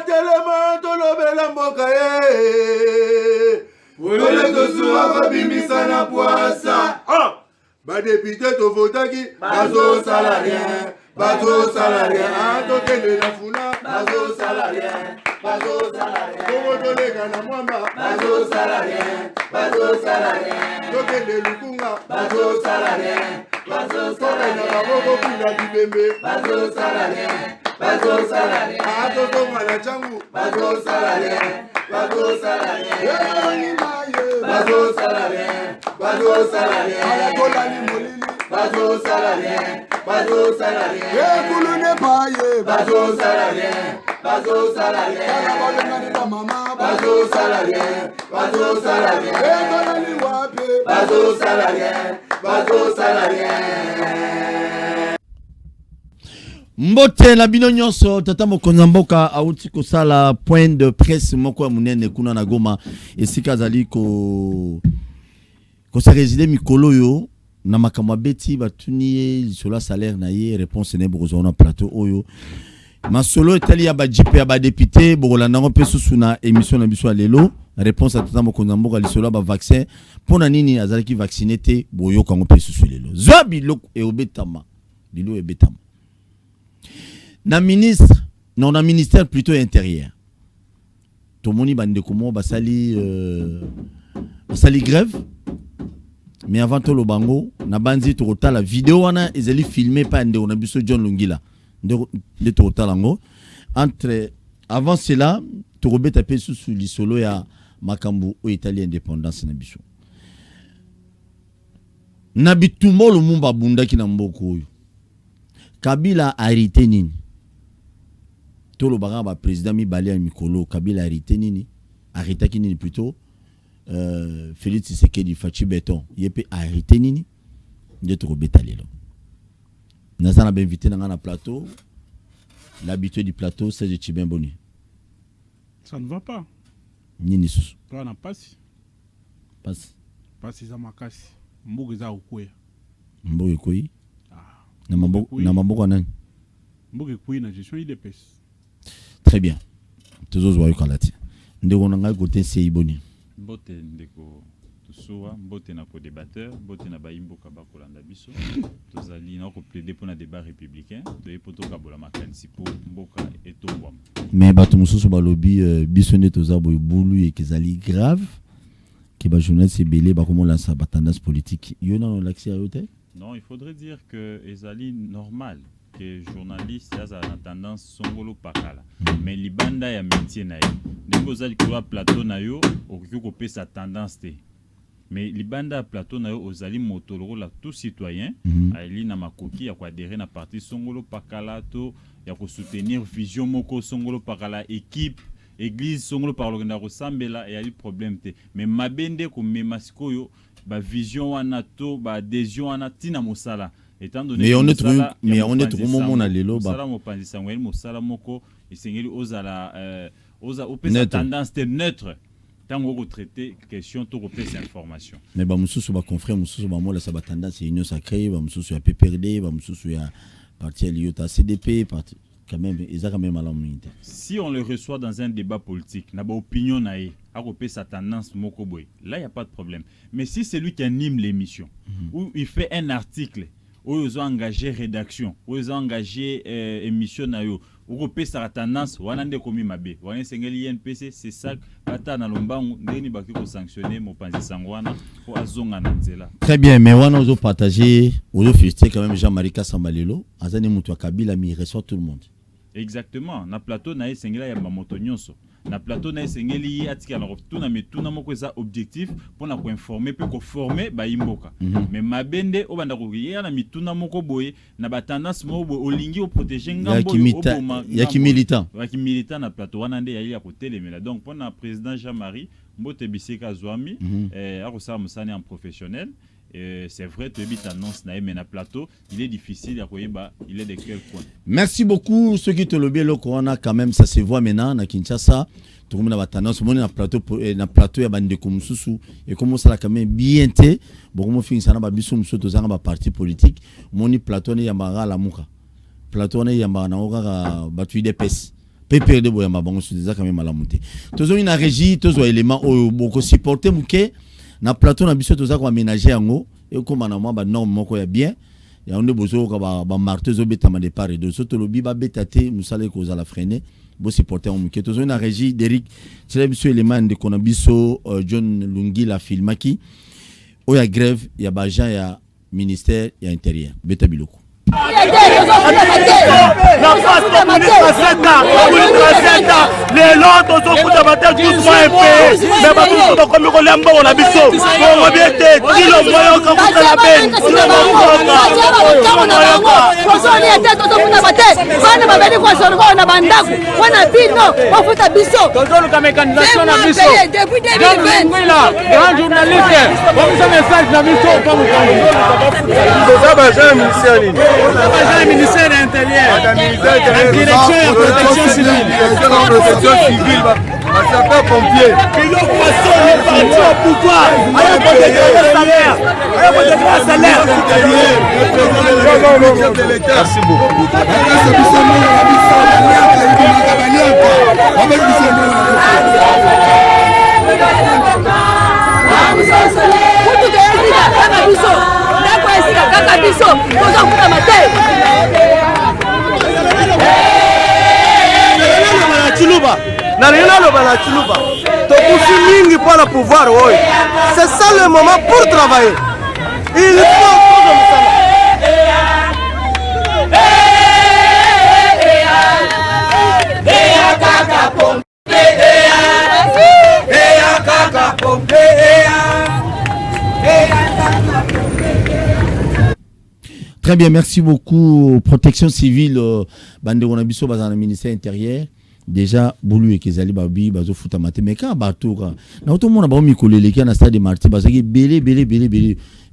Telema tolobela mboka Ole tosura babimisa na poasa. Badepite tovotaki bazo salarien. Bazo salarien. Tokende na funa bazo salarien. Bazo salarien. Tokotolega na mwamba bazo salarien. Bazo salarien. Tokende lukunga bazo salarien. Bazo salarien. Na baboko kuna dibembe bazo salarien. Bazo salarien. Atoto mwana changu bazo salarien. Bazo salarien. Bazo salarien. Bazo salarien. Alakola ni molili bazo salarien. Bazo salarien. Kulune paye bazo salarien. Bazo salarien. Alabalengani na mama bazo salarien. Bazo salarien. Kola ni wapi bazo salarien. Bazo salarien. Mbote na bino nyonso tata mokonza mboka auti kosala point de presse moko ya munene kuna na Goma esika zali ko sa résider mikolo yo na makamwa beti batuni sur la salaire na ye réponse ne bozo na plateau oyo masolo etali ya ba JP ya ba député bokolanda ngo pesusu na émission na biso lelo réponse à tata mokonza mboka lisolo ba vaccin pona nini azali ki vacciner te boyo kango pesusu lelo zwabi loko e obetama bilo ebetama na ministre non na ministère plutôt intérieur tout moni bande komo basali grève mais avant tout le bango na banzi to la vidéo wana ezali filmé par ande on a biso John Lungila de to talango entre avant cela to robeta pe sous lisolo ya makambu o Italie indépendance na biso na bitumo lo mumba bunda ki na mboko oyo Kabila arité nini to lo baga ba président mi balé mikolo Kabila arité nini arrêta ki nini plutôt Félix Tshisekedi Fachi Beton yepe arrêté nini de to robeta lelo nazana ba invité na plateau l'habitué du plateau c'est de Tibin Boni ça ne va pas nini susu toi na passe za makasi mbuga za ukwe mbuga koi na mambo nani mbuga koi na gestion IDPS très bien toujours voyez quand là ndeko na ngai côté c'est Boni mbote ndeko tusuwa mbote na ko débatteur mbote na baimboka bakolanda biso tozali na ko plaider pour na débat républicain de poto bola makanisi pour mboka etongwa mais bato mususu balobi biso ne tozabo bulu et kezali grave ki ba journaliste belé ba comment lancer ba tendance politique yo na l'accès à yote. Non, il faudrait dire que ezali normal que journaliste a la tendance songolo pakala mais libanda ya métier na yo ndeko zali ko plateau na yo okoki ko pe sa tendance te mais libanda plateau na yo ozali motoloro la tout citoyen ali na makoki ya ko adhérer na parti songolo pakala to ya ko soutenir vision moko songolo pakala équipe église songolo parlo na ko sambela et ali problème te mais mabende ko mema sikoyo ba vision wana to ba adhésion wana tina mosala étant donné mais on est trop moment na lelo ba sala mo panzisa ngweli mosala moko esengeli ozala opesa tendance te neutre tango ko traiter question to ko pesa information mais ba mususu ba confrère mususu ba mola sa ba tendance union sacrée ba mususu ya PPRD ba mususu ya parti Liota CDP parti quand même ils ont quand même malamité. Si on le reçoit dans un débat politique na ba opinion na ye a ko pesa tendance moko boy là il y a pas de problème mais si c'est lui qui anime l'émission ou il fait un article où ils ont engagé rédaction où ils ont engagé émission na yo ou pesa la tendance wana nde komi mabe wana sengeli NPC c'est ça ata na lombangu ndeni baki ko sanctionner mo panzi sangwana pour azonga na nzela. Très bien mais wana ozo partager ozo féliciter quand même Jean-Marie Kassambalelo azani mutu wa Kabila mi reçoit tout le monde. Exactement na plateau na sengela ya mamoto nyonso na plateau na sengeli atika na tuna metuna moko za objectif pour na ko informer pe ko former ba imboka mais mabende obanda ko ya na mituna moko boye na ba tendance mo olingi o protéger ngambo ya ki militant na plateau wana nde ya ko telemela donc pour na président Jean-Marie Mbote Biseka Zwami a ko sa musane en professionnel. C'est vrai, tu habites annonce mais na plateau, il est difficile à koyeba, il est de quel coin. Merci beaucoup ceux qui te le bien le corona quand même ça se voit maintenant na Kinshasa. Tout le monde a tendance mon na plateau ya bande comme susu et comment ça quand même bien té bon mo fin ça na ba biso muso to zanga ba parti politique moni plateau ne ya mara la muka. Plateau ne ya mara na oka ba tu IDPS. PPRD boyamba bango sur des quand même la montée. Toujours une régie, toujours élément au beaucoup supporter muke na plateau na biso toza ko aménager yango et comme na moi ba norme moko ya bien. Ya on est bozo ka ba marteau beta ma départ et de soto lobi ba betate musale ko za la freiner. Bo supporter on muke toujours une régie d'Eric, c'est biso élément de konabiso John Lungi la filmaki. Oya grève ya ba gens ya ministère ya intérieur. Beta biloko. Ministère de l'Intérieur, direction de protection civile, sapeur-pompier. Parti au pouvoir. Merci beaucoup. Pouvoir, oui. C'est ça le moment pour travailler. Il faut Très bien, merci beaucoup. Protection civile, bande on a biso dans le ministère intérieur. Déjà boulu et kezali babi bazo futa maté mais quand bato ka na tout monde ba mi kolele ki na stade de Martyr basaki belé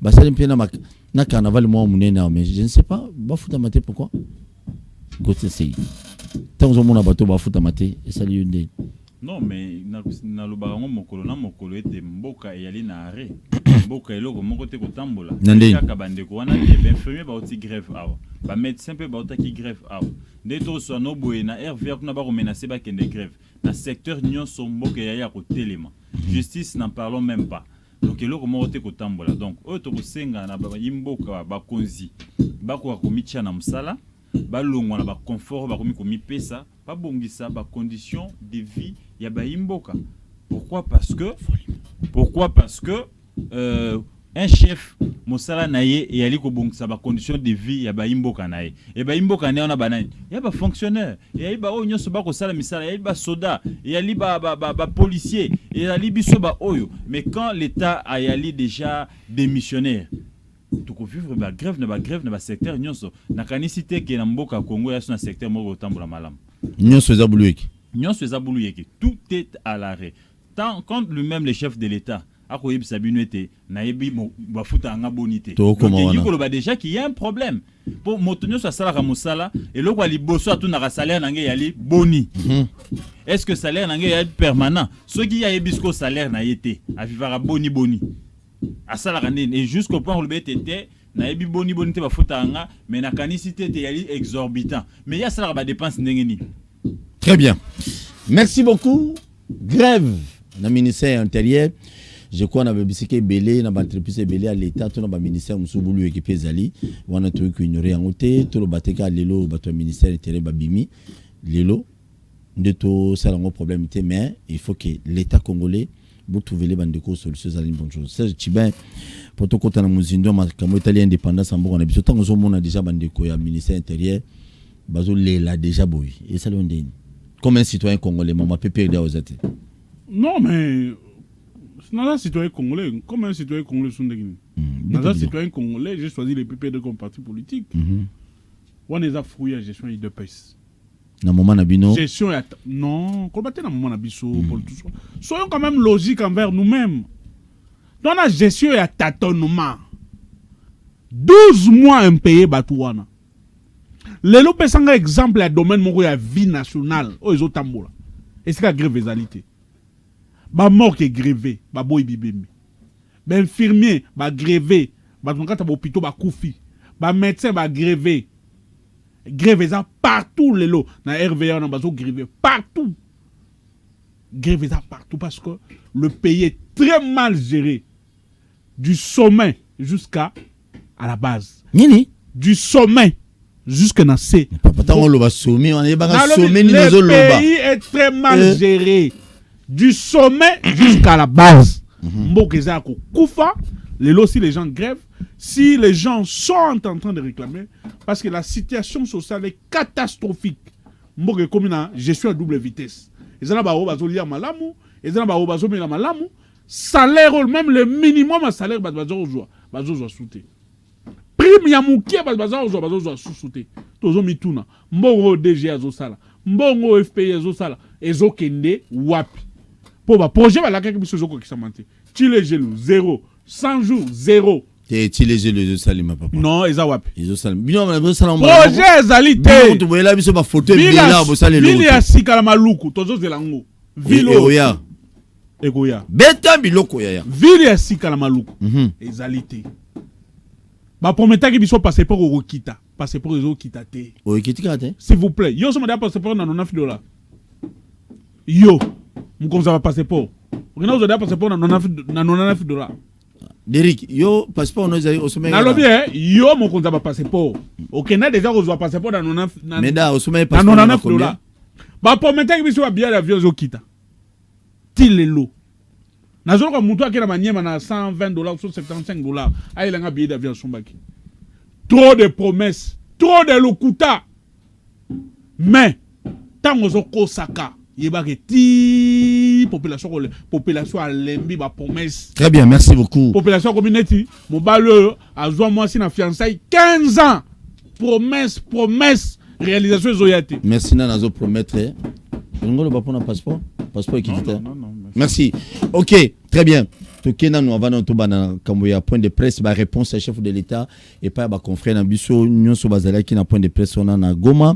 basali mpena na carnaval moi munena mais je ne sais pas ba futa maté pourquoi gosse c'est tant on monde bato ba futa maté et ça lui ndé non mais na lobarango mokolo ete mboka yali na arrêt mboka eloko moko te kotambola kaka bandeko wana te infirmier ba oti grève awa ba médecin pe ba otaki grève awa ndeto so no boye na RVR kuna ba ko menacer ba kende grève na secteur nyonso mboka ya ko telema justice n'en parlons même pas donc eloko moko te kotambola donc oyo to kosenga na ba yimboka ba konzi ba ko komitia na musala ba longwa na ba confort ba komi komi pesa pas bongisa ba conditions de vie ya ba yimboka. Pourquoi parce que un chef mosala naye et ali ko bongisa ba conditions de vie ya ba yimboka naye et ba yimboka naye on a banani ya ba fonctionnaire et ali ba onyo so ba ko sala misala ya ba soda et ali ba policier et ali biso ba oyo mais quand l'état a ali déjà démissionnaire tout ko vivre ba grève na ba secteur nyonso na kanisité ke na mboka Congo ya na secteur moko tambola malam nyonso za buluyeki tout est à l'arrêt tant quand lui-même le chef de l'état a ko yebisa bino ete na yebi ba futa nga bonité donc il ko ba déjà qu'il y a un problème pour motonyo sa sala ka musala et loko ali boso atu na salaire na nge yali boni est-ce que salaire na nge yali permanent ceux qui a yebisko salaire na yete a vivra boni à ça la et jusqu'au point où le BTT na yebi boni te ba futa nga mais na kanisité te yali exorbitant mais il y a ça ba dépense ndengeni. Très bien, merci beaucoup. Grève na ministère intérieur je crois na bebisike belé na entreprise belé à l'état to na ba ministère musubulu équipe zali wana to ko ignorer en oté to lo bateka lelo bato ministère intérieur babimi lelo ndeto ça un problème mais il faut que l'état congolais vous trouvez les bandes de solutions à une bonne chose. C'est Tibin pour tout côté na muzindo makamo italien indépendance en bon on a besoin tant on a déjà bande de ko ya ministère intérieur bazo lela déjà boy et ça le ndeni comme un citoyen congolais maman PPRD aux êtes. Non mais c'est un citoyen congolais comme un citoyen congolais sont des un citoyen congolais j'ai choisi les PPRD comme parti politique. On les a fouillé à gestion de paix. Na moment na bino gestion non combattre na moment na biso pour tout ça soyons quand même logiques envers nous-mêmes dans la gestion ya tâtonnement 12 mois impayé batouana lelo pesanga exemple ya domaine moko ya vie nationale o ezotambola est-ce que grève ezalité ba mort ke grévé ba boy bibemi ba infirmier ba grévé ba tonka ta hôpital ba kufi ba médecin ba grévé grève ça partout les lots. Na RVA on a besoin grève partout. Grève ça partout parce que le pays est très mal géré du sommet jusqu'à la base. Nini? Du sommet jusqu'à na C. Papa tango loba sommet, on est pas sommet ni le nozo loba. pays est très mal géré du sommet jusqu'à la base. Mbokeza ko kufa, si les gens grèvent, si les gens sont en train de réclamer parce que la situation sociale est catastrophique. Mboke comme une gestion à double vitesse. Ils ont ba bazo lia malamu, ils ont ba bazo mela malamu, salaire même le minimum à salaire bazo souté. Prime ya mukie bazo souté. Tozo mituna. Mbongo DG azo sala. Mbongo FPI azo sala. Ezo kende wapi. Pour le projet, il y a quelqu'un qui s'est menti. Tu les gelou, 0. 100 jours, 0. Tu les gelou, je salue ma papa. Non, ils ont wapi. Ils ont salé. Projet, ils tu vois là, ils ont photo. Ville ya Sikala Maluku, tozo zelango. Ville Egoya. Beta biloko ya. Ville ya Sikala Maluku. Ezalité. Ba prometa ki biso passeport au Rokita. Passeport au Rokita te. O Rokita te. S'il vous plaît. Yo somo da passeport na $9. Yo. Mkonza va passeport. Rina uzo da passeport na $99. Derek, yo passeport no zai osome. Na lobi yo mkonza va passeport. Okena déjà ozo passeport na $99. Meda osome passeport na $99. Ba prometa ki biso ba billet d'avion zo kita. Tilelo. Na zolo kwa mutu akena manyema na $120 ou $75. Aïe nga billet d'avion sombaki. Trop de promesses, trop de lokuta. Mais tango zo kosaka. Population a lembi ba promesse. Très bien, merci beaucoup. Population community, mon balou a joué moi si na fiançailles 15 ans. Promesse, réalisation zoyate. Merci na nazo promettre. Ngolo ba pona passeport équité. Non, merci. OK, très bien. Tokena nous avons to bana kamboya point de presse ba réponse à chef de l'état et pas ba confrère na biso nyonso bazala ki na point de presse on na Goma.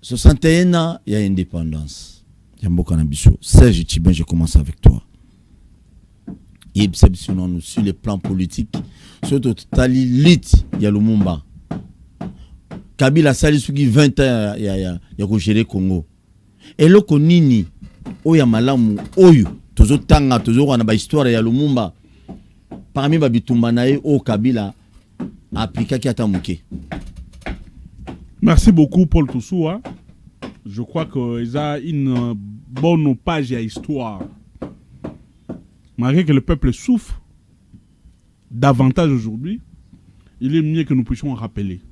61 ans, il y a indépendance. Yamboka Nabiso. Serge Tibin, je commence avec toi. Et nous sur le plan politique. Surtout, Tali Lit, il y a Lumumba. Kabila Salisugi, 20 ans, il y a géré Congo. Et le Konini, Oya Malamu, Oyo, Tozo Tanga, Tozo Wanaba Histoire, il y a Lumumba. Parmi Babitumbanae, O Kabila, Apika Kiatamuke. Merci beaucoup, Paul Toussoua. Je crois qu'ils ont une bonne page à histoire. Malgré que le peuple souffre davantage aujourd'hui, il est mieux que nous puissions rappeler.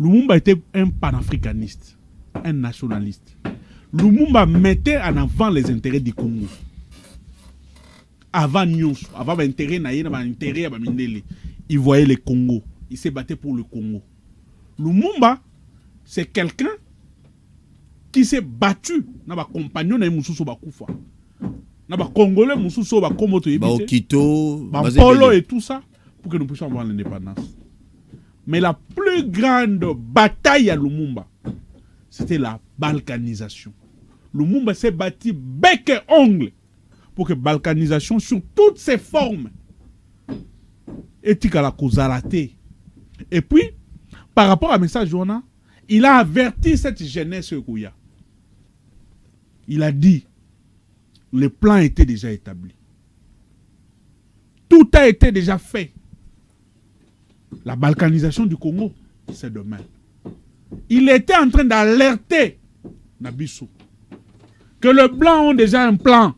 Lumumba était un panafricaniste, un nationaliste. Lumumba mettait en avant les intérêts du Congo. Avant Nyonso, avant l'intérêt, il voyait le Congo. Il s'est battu pour le Congo. Lumumba, c'est quelqu'un qui s'est battu dans ba compagnon na mususu ba kufa. Na ba congolais mususu ba komoto yebite. Ba Okito, ba polo et tout ça pour que nous puissions avoir l'indépendance. Mais la plus grande bataille à Lumumba, c'était la balkanisation. Lumumba s'est battu bec et ongle pour que balkanisation sur toutes ses formes éthique à la causalité. Et puis par rapport à message journal, il a averti cette jeunesse Kouya. Il a dit, le plan était déjà établi. Tout a été déjà fait. La balkanisation du Congo, c'est demain. Il était en train d'alerter Nabiso que les Blancs ont déjà un plan.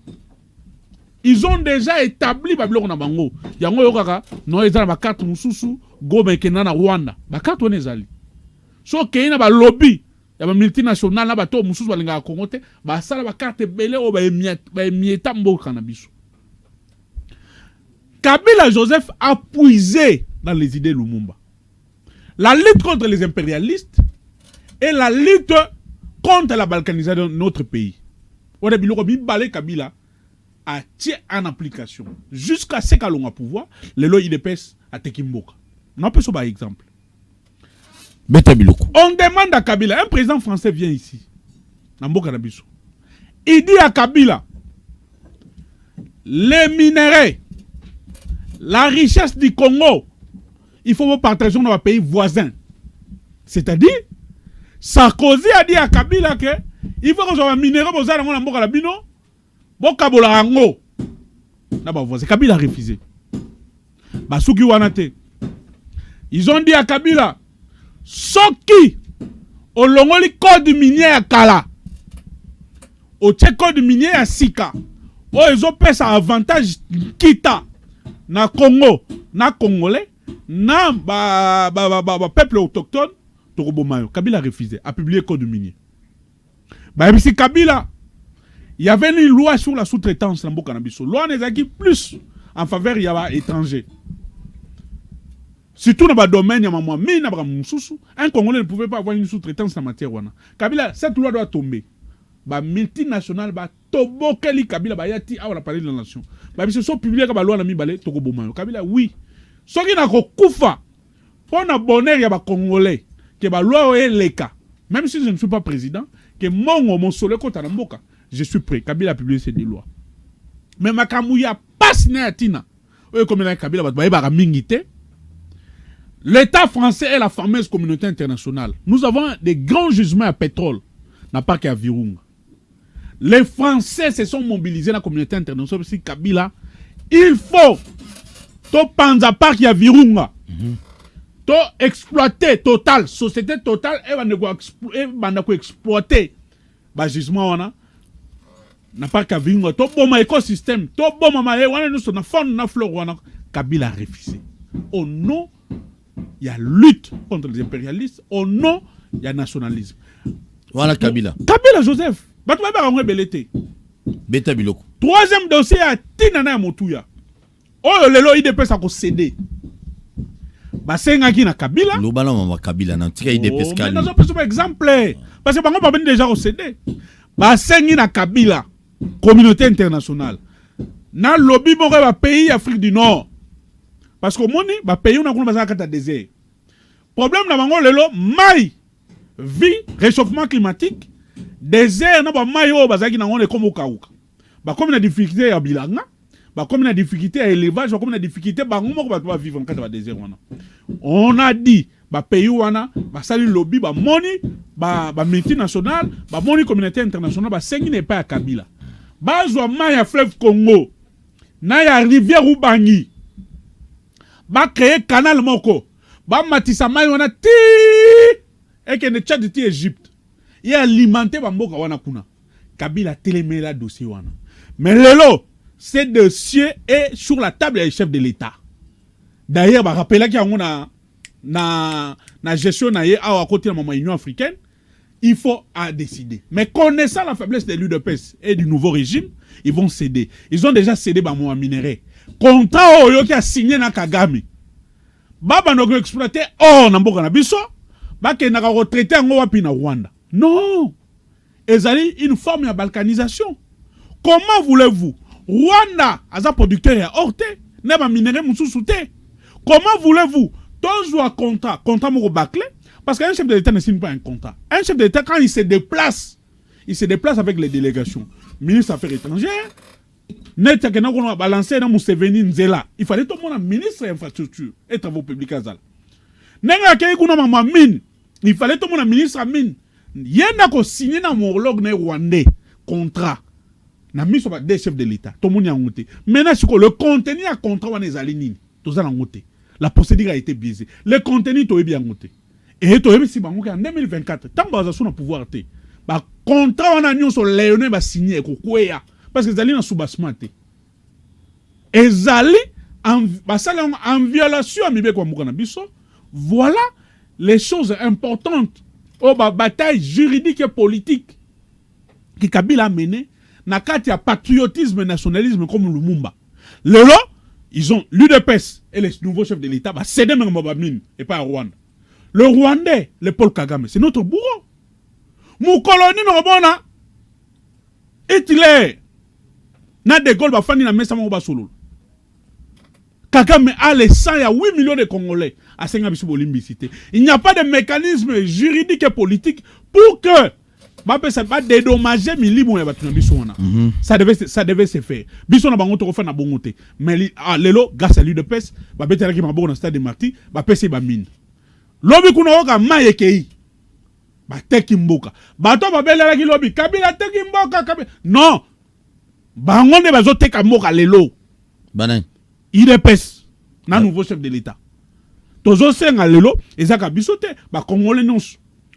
Ils ont déjà établi Babylone na bango. Yango yokaka, no ezala ba carte mususu, go mekena na Rwanda. Ba carte onezali. So keina ba lobby, ya ba multinational na ba to mususu balinga Congo te, ba sala ba carte belé o ba emieta mboka na biso. Kabila Joseph a puisé dans les idées Lumumba. La lutte contre les impérialistes et la lutte contre la balkanisation de notre pays. On a biloko bi balé Kabila a tiré en application jusqu'à ce qu'à l'on a pouvoir le lo IDPS à Tekimboka. On peut par exemple. On demande à Kabila, un président français vient ici, Namboka Nabiso. Il dit à Kabila, les minéraux, la richesse du Congo, il faut partager dans les pays voisins. C'est-à-dire, Sarkozy a dit à Kabila que il faut que soit minéraux pour ça dans la mboka la bino. Bon kabola rango. Na ba voisin Kabila a refusé. Basuki wanate. Ils ont dit à Kabila soki au longoli code minier à Kala. Au code minier à Sika. Oh ils ont pris ça avantage kita na Congo, na Congolais, na peuple autochtone. Kabila a refusé, a publié le code minier. Bah, si Kabila, il y avait une loi sur la sous-traitance dans le cannabis. Loi n'est acquis plus en faveur des étrangers. Surtout dans le domaine, un Congolais ne pouvait pas avoir une sous-traitance en matière. Kabila, cette loi doit tomber. Bah, multinational, bah, Tobo Keli Kabila, bah, yati, ah, on a parlé de la nation. Bah, si c'est publié comme la loi, Togo Bomayo. Kabila, oui. Ce qui n'a pas koufa, pour le bonheur, il y a des Congolais. Que la loi est le cas. Même si je ne suis pas président, que mon soleil contre la mboka, je suis prêt. Kabila a publié ces deux lois. Mais ma kamouya passe na tina. Comme la Kabila va mingité. L'État français et la fameuse communauté internationale. Nous avons des grands gisements à pétrole. N'a pas qu'à Virunga. Les Français se sont mobilisés dans la communauté internationale. Si Kabila, il faut to panza park ya Virunga. To exploiter Total, société Total, et va exploiter le gisement wana n'a pas qu'à vivre to bon écosystème to bon mama wana nous na faune na flore wana. Kabila a refusé au nom il y a lutte contre les impérialistes, au nom il y a nationalisme. Voilà Kabila Joseph batu ba ngwe belete beta biloko. Troisième dossier à Tinana ya Motuya. Oh lelo IDP ça ko céder. Basengaki na Kabila. Lobala mama Kabila na tika IDP skali. Mais nous avons un exemple parce que bango pas déjà au CD. Basengi na Kabila, communauté internationale. Na lobby mo ba pays Afrique du Nord. Parce que moni ba pays on a ko bazaka ta désert. Problème na bango lelo mai vie réchauffement climatique désert na ba mai o bazaki na ngone comme okauka. Ba comme na difficulté ya bilanga. Bah, comme la difficulté à élevage, comme la difficulté, bah, on va vivre en cas de désert. On a dit, bah, pays wana, bah, salut lobby, bah, money, bah, multinational, bah, money communauté internationale, bah, c'est n'est pas à Kabila. Bah, zouama ya fleuve Congo, na ya rivière Ubangi, bah, créer canal moko, bah, matissa mai wana ti, et que ne tchad ti Égypte. Il a alimenté bah, mboka wana kuna. Kabila télémé la dossier wana. Mais lelo, ce dossier est sur la table des chefs de l'État. D'ailleurs, je rappelle qu'il y a une gestion à côté de l'Union africaine. Il faut décider. Mais connaissant la faiblesse de l'UDPS et du nouveau régime, ils vont céder. Ils ont déjà cédé par mon minerai. Contrat qui a signé na Kagame. Baba n'a exploité na mboka na biso. Ba ke na retraité en Rwanda. Non. Ils ont une forme de balkanisation. Comment voulez-vous? Rwanda a un producteur à Orte, n'a pas minéré moussouté. Comment voulez-vous? Toujours un contrat mou bâclé, parce qu'un chef de l'État ne signe pas un contrat. Un chef de l'État, quand il se déplace avec les délégations. Ministre des Affaires étrangères, net que nous avons balancé dans Museveni Nzela. Il fallait tout le monde ministre de l'infrastructure et travaux publics à Zal. Nenga ke kuna mama mine, il fallait tout le monde ministre à mine. Yenda ko signé na homologue né rwandais contrat. Na mis sur des chefs de l'État. Tout le monde y a monté. Maintenant, le contenu à contrat on est aligné. Tout ça monté. La procédure a été biaisée. Le contenu est bien monté. Et tu as si en 2024, tant que vous avez pouvoir te. Ba contrat on a mis sur Léoné va signer parce que les alliés en sous-bassement. Et Zali en violation à Mibeko Mukanabiso. Voilà les choses importantes. Oh, bataille juridique et politique que Kabila a menée. Nakati a patriotisme et nationalisme comme Lumumba. Lelo, ils ont l'UDPS et les nouveaux chefs de l'État, bah, c'est des Mabamine et pas à Rwanda. Le Rwandais, le Paul Kagame, c'est notre bourreau. Mon colonie Nobona, Hitler, na de Gaulle, bah, Fanny na Messa Moba Solo. Kagame a les 100 à 8 millions de Congolais à Sengabisu Bolimbicité. Il n'y a pas de mécanisme juridique et politique pour que ba dédommager milibu ya batu na biso wana. Ça devait se faire. Biso na bango to fa na bongote. Mais lelo grâce à l'UDPS, ba betela ki maboko na stade de Marty, ba pese ba mine. Lobi kuna oka maye kei. Ba teki mboka. Bato ba belela ki lobi Kabila teki mboka Kabila. Non. Bango ne bazo teka mboka lelo. Banan. UDPS na nouveau chef de l'État. Tozo senga lelo ezaka biso te ba Congolais nyonso.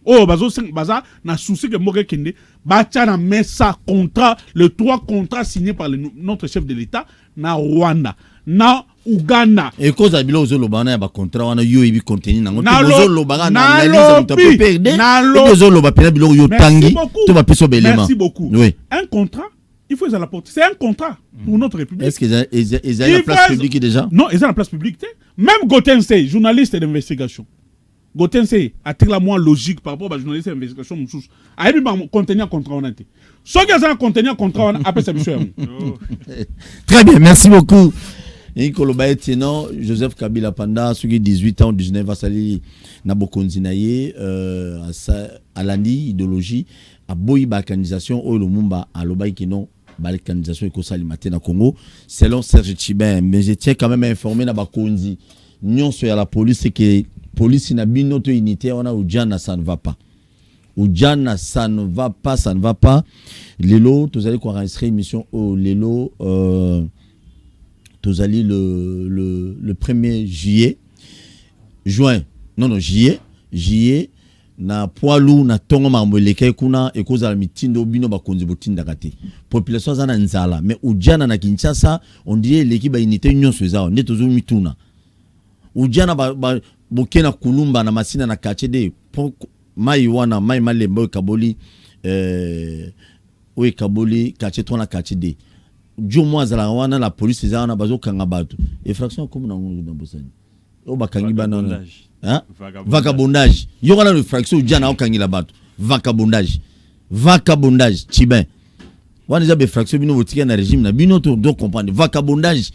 Oh, baza na souci que Moke Kende, na mesa contrat, le 3 contrats signés par notre chef de l'État, na Rwanda, na Uganda. Et cause à bilo zo lobana ya ba contrat wana yo ibi contenu nango na zo lobana na analyse muta pe perdre. Et zo loba pena bilo yo tangi, to ba peso belema. Merci beaucoup. Oui. Un contrat, il faut les apporter. C'est un contrat pour notre République. Est-ce qu'ils ont la place publique déjà? Non, ils ont la place publique. Même Gotense, journaliste d'investigation. Gotense attire la moins logique par rapport à la journaliste d'investigation. A eu un contenu contrat en été. Ce qui est un contenu contrat après sa mission. Très bien, merci beaucoup. Et Koloba Etienne, Joseph Kabila Panda, ceux qui 18 ans, 19 ans, Sali Nabokonzinaye, à l'andi, idéologie, à Boyi Balkanisation, au Lumumba, à Lobaï Kino, Balkanisation et Kosalimate na Congo, selon Serge Chibin. Mais je tiens quand même à informer Nabakonzi. Nous sommes à la police, c'est que police n'a bien notre unité, on a Oudjana, ça ne va pas. Oudjana, ça ne va pas, ça ne va pas. Lélo, vous allez enregistrer une émission au Lélo, vous allez le 1er juillet, juillet, na poilu na tongo mamboleke kuna ekoza la mitindo bino bakonzi botinda kate. Population zana nzala, mais Oudjana na Kinshasa, on dirait l'équipe a unité nyonso ezao, netozo mituna. Oudjana bokena kulumba na masina na kachede mai wana mai malembo kaboli kaboli kachetwa na kachede jo mwazala wana la police ezana bazo kanga batu infraction comme na ngungu na bosani o bakangi bana hein vagabondage yo wana infraction Oudjana okangi la batu vagabondage Chibin wana za infraction bino botika na régime na bino to do comprendre vagabondage.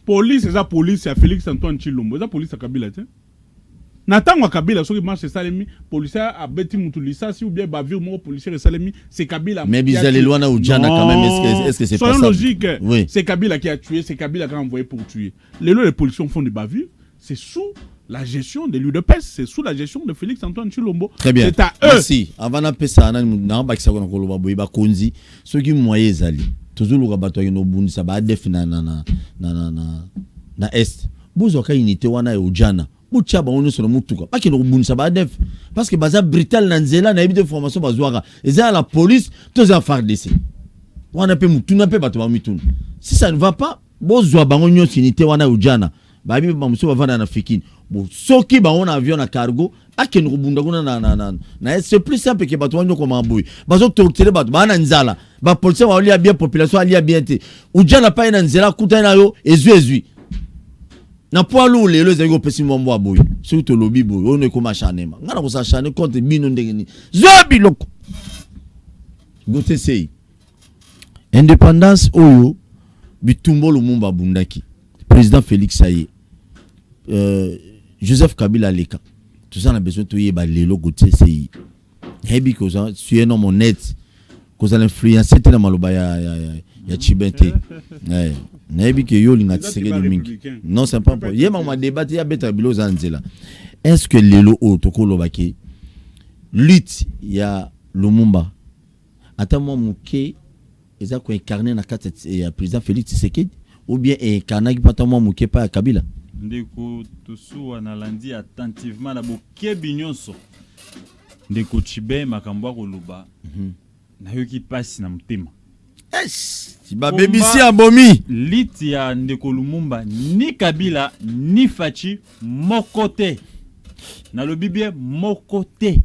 Police, c'est la police, c'est Félix Antoine Tshilombo. C'est la police à Kabila. Nathan Kabila, ceux qui marchent, c'est Salemi. Policier a bêti Moutulissa, si ou bien Bavir, moi, policier, Salemi, c'est Kabila. Mais Bizarre loin à Oudjana quand même, est-ce que c'est pas ça? Soyons logique. Oui. C'est Kabila qui a tué, c'est Kabila qui a envoyé pour tuer. Les policiers font des bavures, c'est sous la gestion de l'UDPS, c'est sous la gestion de Félix Antoine Tshilombo. Très bien. C'est à eux. Merci. Avant de passer à ceux qui moyens zali. Toujours le rabato no bundi ça ba def na est bozo ka unité wana e Oudjana bucha ba onu so mutuka ba kino bundi ça ba def parce que baza brutal na nzela na ebite formation bazwaka eza la police tous en FARDC wana pe mutuna pe bato ba mituna si ça ne va pas bozo bango nyonso unité wana Oudjana ba bi ba muso ba vana na fikini bo soki ba on avion na cargo akeno kubunda kuna na c'est plus simple que bato wanyo koma boy bazo torturer bato bana nzala ba police wa lia bien population alia bien te Oudjana pa ina nzela kuta na yo ezui na poilu lelo zego pesi mombo boy surtout lobi boy on ekoma chanema ngana ko sa chane contre bino ndengeni zobi loko gote sei indépendance oyo bitumbo lumumba bundaki président Félix Saye Joseph Kabila leka tout ça on a besoin de yeba lelo gote sei hebi ko ça tu es non mon net ko ça l'influencer te na maloba ya Chibente hebi ke yo linga tseke de mingi non c'est pas pour yema ma débat ya beta bilo zanzela est-ce que lelo o tokolo baki lutte ya Lumumba ata mo muke eza ko incarner na kata ya président Félix Tshisekedi ou bien incarner pata mo muke pa Kabila ndeko tosuwa na landi attentivement na bokebi nyonso ndeko Chibin makambo koloba na yoki pasi na mutema si ba BBC abomi liti ya ndeko Lumumba ni Kabila ni Fachi mokote na lobi bien mokote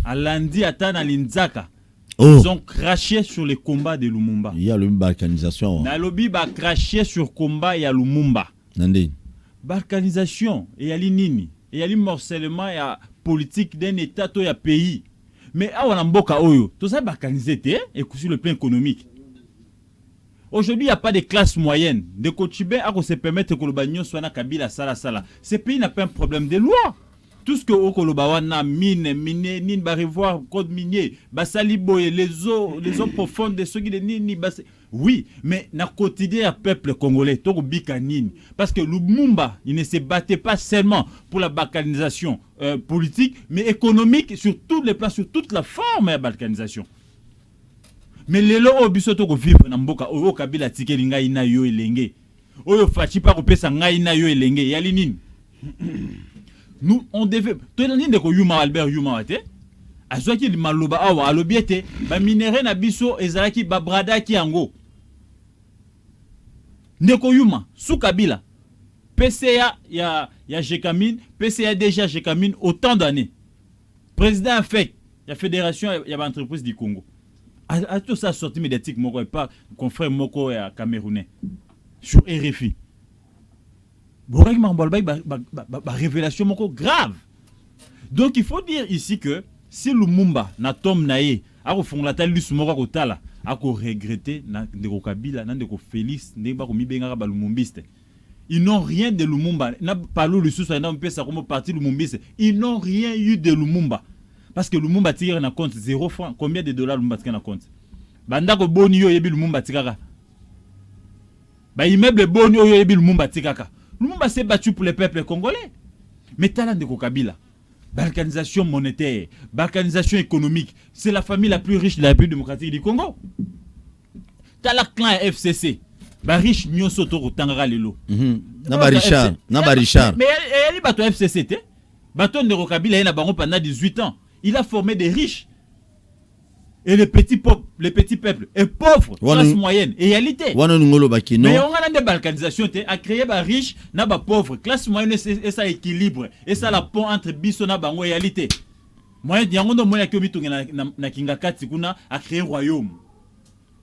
alandi ata na linzaka. Ils ont craché sur les combats de Lumumba. Il y a le balkanisation. Na lobi ba craché sur combat ya Lumumba. Nandi. Balkanisation et ya nini et ya morcellement ya politique d'un état to ya pays. Mais awana mboka oyo, tout ça balkanisé té et sur le plan économique. Aujourd'hui, il n'y a pas de classe moyenne. De Chibin a se permettre que le bagnon soit na Kabila sala. Ce pays n'a pas un problème de loi. tout ce que okoloba wana mine nini ba revoir code minier basali boye les eaux profondes de ceux qui de nini oui, mais na quotidien à peuple congolais to bika nini parce que Lumumba il ne se battait pas seulement pour la balkanisation politique mais économique sur tous les plans, sur toute la forme de balkanisation. Mais lelo obiso to ko vivre na mboka oyo kabila tikeli ngai na yo elenge oyo fachi pa ko pesa ngai na yo elenge yali nini. Nous on devait to nini de ko Yuma Albert Yuma wate azwaki maloba awa alobiete ba minere na biso ezalaki ba brada ki yango ndeko Yuma sous Kabila PCA ya Jekamine PCA déjà Jekamine autant d'années président fait la fédération ya ba entreprise du Congo a tout ça sorti médiatique moko et pas confrère moko ya camerounais sur RFI. Borek Mambolba ba révélation moko grave. Donc il faut dire ici que si Lumumba na tom nae a refondata lus moko ko tala a ko regretter na ndeko Kabila na ndeko Félix ndeba ko mibenga ba lumumbiste. Ils n'ont rien de Lumumba. Na palo le sous na mpesa comme parti lumumbiste. Ils n'ont rien eu de Lumumba. Parce que Lumumba tire na compte 0 francs. Combien de dollars Lumumba tire na compte? Banda ko boni yo yebi Lumumba tikaka. Ba immeuble boni yo yebi Lumumba tikaka. Lumumba s'est battu pour le peuple congolais. Mais talent de Kabila. Balkanisation monétaire, balkanisation économique, c'est la famille la plus riche de la République démocratique du Congo. Tala clan FCC. Ba riche nyonso to tangara lelo. Naba Richard. Mais il bato FCC té. Bato de Kabila il a bango pendant 18 ans. Il a formé des riches. Et les petits peuples, et pauvres, classe moyenne, égalité. Mais on a des balkanisations, à créer des riches, n'a pas pauvres, classe moyenne, et ça équilibre, et ça la pont entre biso na bango égalité. Moi, il y a un moyen que mito na kingakati kuna à créer royaume.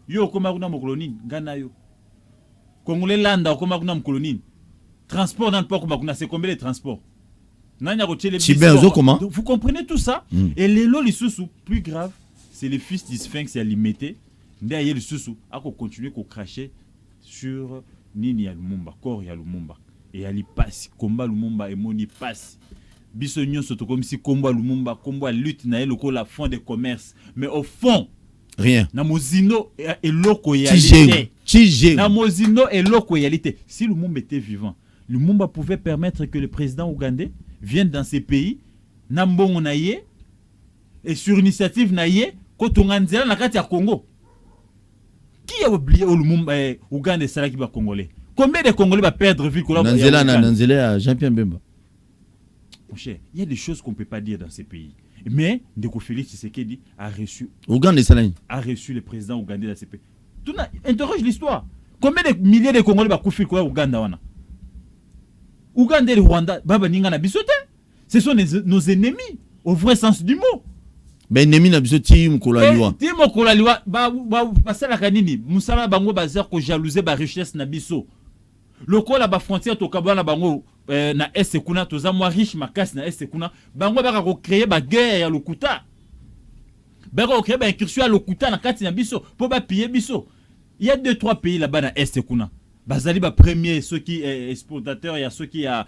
Yo koma kuna mkoloni, Ghana yo. Congolais landa koma kuna mkoloni. Transport dans le port koma kuna, c'est combien de transports? Vous comprenez tout ça? Et les lots les sous plus grave. C'est le fils du Sphinx à limité. Derrière le sous à continuer à cracher sur Nini ya Lumumba, corps ya Lumumba. Et ali passe, combat Lumumba et moni passe. Bisognon surtout comme si combat Lumumba, combat lutte na le la fond de commerce. Mais au fond, rien. Na mozino et loko yalité. Na mozino et loko yalité. Si Lumumba était vivant, Lumumba pouvait permettre que le président ougandais vienne dans ces pays, Nambongo naye, et sur initiative naye, Kotonganzela na kati ya Congo. Qui a oublié Lumumba Ouganda et Salaki ba Congolais? Combien de Congolais va perdre vie qu'on a Nanzela Jean-Pierre Mbemba. Mon cher, il y a des choses qu'on ne peut pas dire dans ces pays. Mais Ndeko Félix Tshisekedi a reçu le président ougandais dans ces pays. Interroge l'histoire. Combien de milliers de Congolais va koufi kwa Ouganda wana? Ouganda et le Rwanda, baba ninga na bisote. Ce sont nos ennemis au vrai sens du mot. Ben ennemi na biso Tim Kolaliwa. Tim Kolaliwa ba pasala kanini musala bango bazar ko jalouser ba richesse na biso. Lokola ba frontière to kabana bango na est kuna to za moi riche makasi na est kuna bango ba ko créer ba guerre ya lokuta. Ba ko créer ba incursion ya lokuta na kati na biso pour ba piller biso. Il y a 2-3 pays là-bas na est kuna. Bazali ba premier ceux qui exportateurs il y a ceux qui ya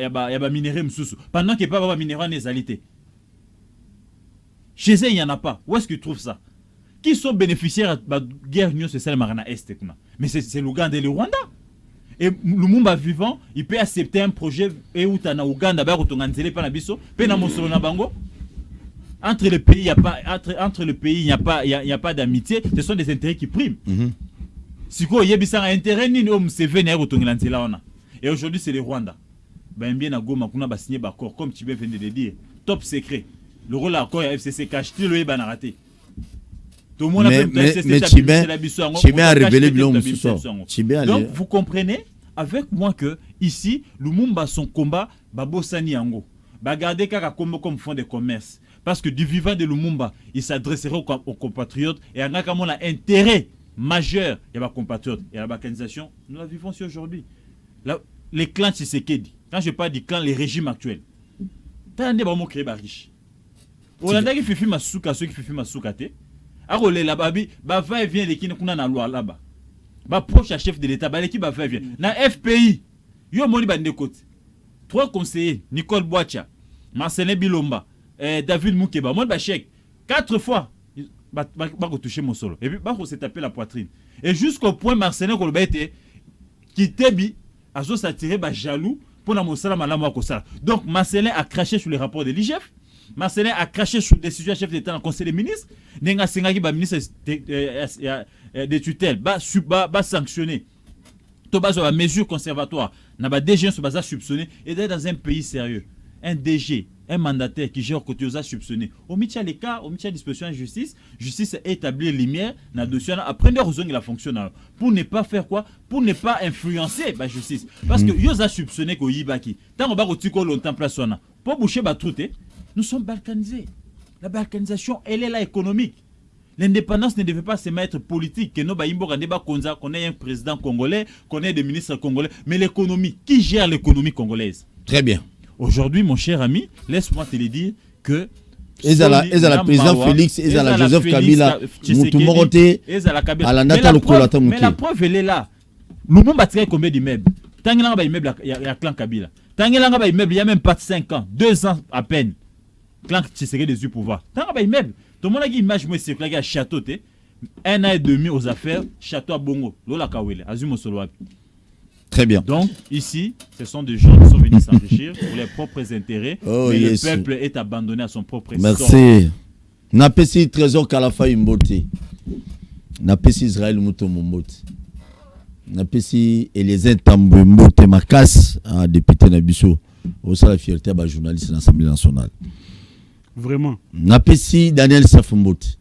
ba minerai msusu. Pendant que pas ba minerai nezalité. Chez eux, il n'y en a pas. Où est-ce qu'ils trouvent ça? Qui sont bénéficiaires de la guerre Union sociale Marana Est? Mais c'est l'Ouganda et le Rwanda. Et Lumumba vivant, il peut accepter un projet et où tu as Ouganda, entre les pays, il n'y a pas entre le pays, il n'y a pas d'amitié. Ce sont des intérêts qui priment. Si quoi, il y a un intérêt ni homme c'est vénère au et aujourd'hui c'est le Rwanda. Ben bien à Goma, on a signé d'accord comme tu viens de le dire. Top secret. Le rôle accord à FCC cache tout le ban arrêté. Tout le monde a révélé donc vous comprenez avec moi que ici Lumumba son combat babosani yango. Ba garder kaka combo comme fond de commerce parce que du vivant de Lumumba, il s'adresserait aux compatriotes et en a comme on a intérêt majeur, il y a ba compatriotes et la balkanisation, nous la vivons ici aujourd'hui. Les clans Tshisekedi. Quand je parle du clan les régimes actuels. T'as un débat créé ba riche. Olanda qui fifi masuka ceux qui fifi masuka te arole la babi ba va et vient les qui kuna na loi là-bas ba proche à chef de l'état ba l'équipe ba va vient na FPI yo moni ba ndekoti 3 conseillers Nicole Boacha Marcelin Bilomba, David Moukeba, moi chèque 4 fois va toucher mon solo et puis va se taper la poitrine et jusqu'au point Marcelin Koloba était qui tebi a s'attirer jaloux pour la mosala malama kosala. Donc Marcelin a craché sur les rapports de l'IGF. Marcelin a craché sur des décisions chef d'État dans le Conseil des ministres. Nenga Sengaki ba ministre de tutelle ba sanctionner. To ba sur mesure conservatoire na ba DG sur base soupçonné et d'être dans un pays sérieux. Un DG, un mandataire qui gère côté aux soupçonnés. Au milieu des cas, au milieu de disposition de justice établir lumière dans le dossier après de raison la fonction pour ne pas faire quoi, pour ne pas influencer la justice parce que yo a soupçonné ko yibaki. Tant on va retirer longtemps place on pour boucher ba trouté. Nous sommes balkanisés. La balkanisation, elle est là économique. L'indépendance ne devait pas se mettre politique. Que nous qu'on ait un président congolais, qu'on ait des ministres congolais, mais l'économie, qui gère l'économie congolaise? Très bien. Aujourd'hui, mon cher ami, laisse-moi te le dire que ezala président Félix, ezala Joseph Kabila, Moutoumoroté, Alandata Lokolata Mouké. Mais la preuve elle est là. Lumumba a tiré combien d'immeubles? Tangela ba immeuble il y a clan Kabila. Tangela ba immeuble il y a même pas 5 ans, 2 ans à peine. Clan Tshisekedi des pouvoir. Tangela ba immeuble. Tout le monde a une image moi c'est que là château té 1 an et demi aux affaires, château à Bongo, Lola Kawele, Azumo Soloapi. Très bien. Donc, ici, ce sont des gens qui sont venus s'enrichir pour leurs propres intérêts, mais le peuple est abandonné à son propre sort. Merci. Napesi trésor Kalafa Imbote. Napesi Israël Mouto Mombote. Napesi Eliezer Tambwe Mbote Makas, député Nabiso, au sein de la fierté de journaliste de l'Assemblée nationale. Vraiment. Napesi Daniel Safumbote.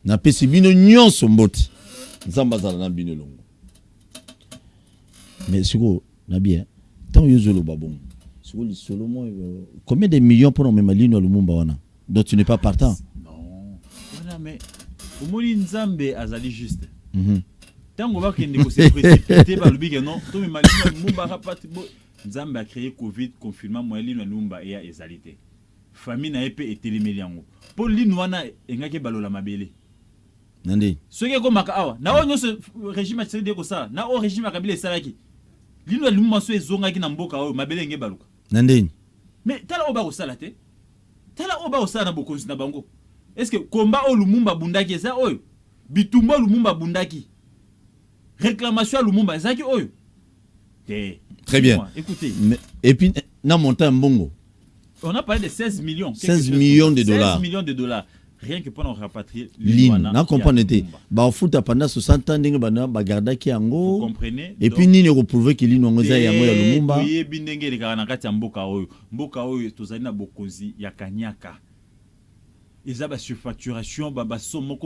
Napesi Bino Nyonso Mbote. Zambazala na Bino Longo. Mais c'est quoi, Nabi, tant que Yozolo Babon, combien de millions pour nous mettre l'île au Lumumba dont tu n'es pas partant? Non, mais au moins Nzambe azali juste. Tant qu'on va qu'il négocie précipité par le big non, tout le mal Lumumba rapati Nzambe a créé Covid confinement moi l'île Lumumba et a exalité. Famille n'a pas été les millions. Pour l'île wana engake balola mabele. Nandi. Ce qui est comme awa, na o nyonso régime a tiré de ko ça, na o régime a kabila salaki. Lino Lumumba so ezonga ki na mboka oyo mabele nge baluka. Nandi. Mais tala oba ko sala te. Tala oba ko sala na bokonzi na bango. Est-ce que combat o Lumumba bundaki eza oyo? Bitumba Lumumba bundaki. Réclamation à Lumumba ezaki oyo. Très bien. Écoutez. Et puis na montant mbongo. On a parlé de 16 millions. 16 millions de dollars. 16 millions de dollars. Rien que pour nous rapatrier l'île. N'a comprenez pas. Au foot pendant 60 ans dingue bana bagarda ki ango. Vous comprenez? Et puis ni ne reprouver que l'île ngoza yango ya Lumumba. Oui, bindenge le kana kati ya mboka oyo. Mboka oyo tozali na bokonzi ya kanyaka. Eza ba surfacturation ba somo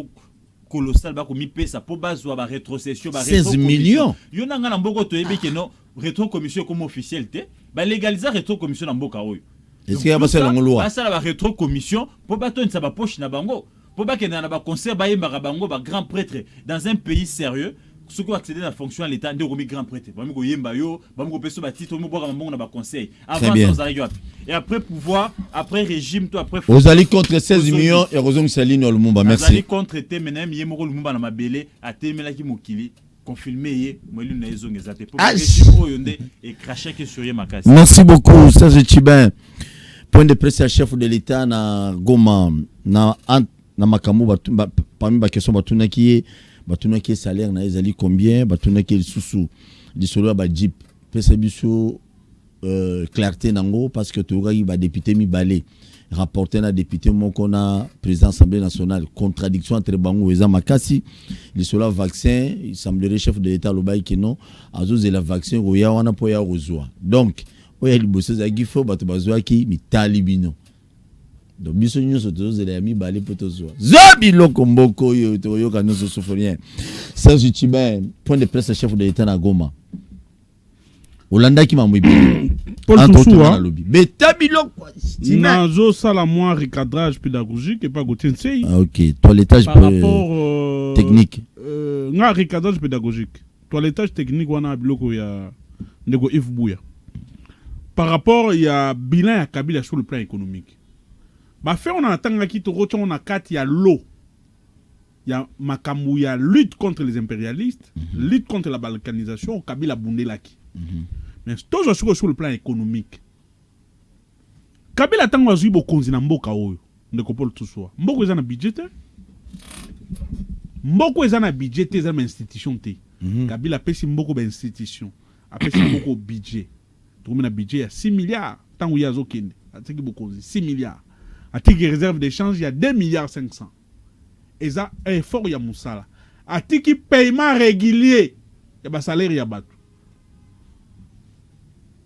colossal ba ko mi pesa po bazwa ba rétrocession ba 16 millions. Yo nanga na mboko to yebi ke no rétro commission comme officialité. Ba légaliser rétro commission na mboka oyo. Est-ce qu'il y a pas ça loi? Ça la rétro commission pour pas ton ça ba poche na bango. Pour pas que na ba concert ba yemba bango ba grand prêtre dans un pays sérieux. Ceux qui ont accédé à la fonction à l'état de remis grand prêtre. Ba mo yemba yo, ba mo peso ba titre mo boka bango na ba conseil. Avant ça et après pouvoir, après régime toi après vous allez contre 16 millions et Rosong Saline Lumumba. Merci. Vous allez contre té menem yemoko Lumumba na mabele atemela ki mokili. Confirmé, merci beaucoup, Serge Tchibin. Point de presse à chef de l'État na Goma na makambo parmi ba question batuna ki salaire na ezali combien batuna ki susu di solo ba jeep pesa biso clarté nango parce que tu ba député mi balé rapporté na député moko na président Assemblée nationale contradiction entre bango eza makasi li solo vaccin il semblerait chef de l'État lobai que non azoze la vaccin roya wana po ya rozwa donc oya liboso za gifo bato bazwa ki mitali bino donc biso nyonso tozozela ya mibale po tozwa zobi loko mboko yo toyoka nyonso souffrien Serge Tchibin point de presse chef de l'État na Goma Olanda qui m'a mouillé. Paul Tousoua. Nazo sala moins recadrage pédagogique et pas Gauthier Nsei. Ah ok. Toilettage par rapport technique. Nga recadrage pédagogique. Toilettage technique wana biloko ya ndeko Yves Bouya. Par rapport il y a bilan ya Kabila sur le plan économique. Ba fait on attend ki to rocha on a kat ya l'eau. Il y a makamou ya lutte contre les impérialistes, lutte contre la balkanisation, Kabila bundelaki. Mais toujours sur le plan économique. Kabila tango azui bokonzi na mboka oyo ndeko Paul Tuswa mboko eza na budget mboko eza na budget eza na institution te Kabila pesi mboko ba institution apesi mboko budget to na budget ya 6 milliards tango yazo kende atiki bokonzi 6 milliards atiki réserve d'échange ya 2 milliards 500 eza effort ya musala atiki paiement régulier ya ba salaire ya bato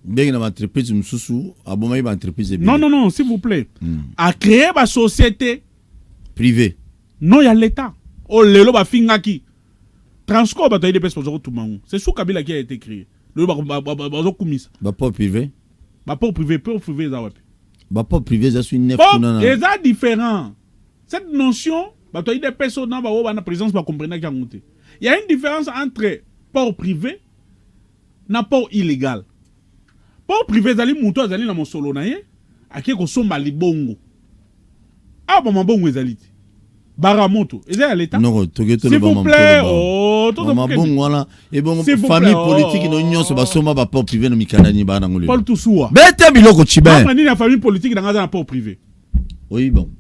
bien na entreprise mususu aboma ba entreprise non s'il vous plaît a créer ba société privée non ya l'état o lelo ba fingaki Transcorp ba taide pesa pour tumangu c'est sous Kabila qui a été créé le ba zo kumisa ba port privé za wapi ba port privé ça suis neuf kuna et ça différent cette notion ba taide pesa na ba na présence ba comprendre ka ngote il y a une différence entre port privé na port illégal. Port privé zali muto azali na mosolo na ye ake ko somba libongo. Ah bon mabongo ezali. Baramoto, ezali l'état. Non, togeto le baramoto. S'il vous plaît, oh, tout mabongo wana et bon famille politique no nyonso ba soma ba port privé no mikanda ni ba na ngolo. Paul Tuswa. Bete biloko chiba. Mani na famille politique dans un port privé. Oui bon.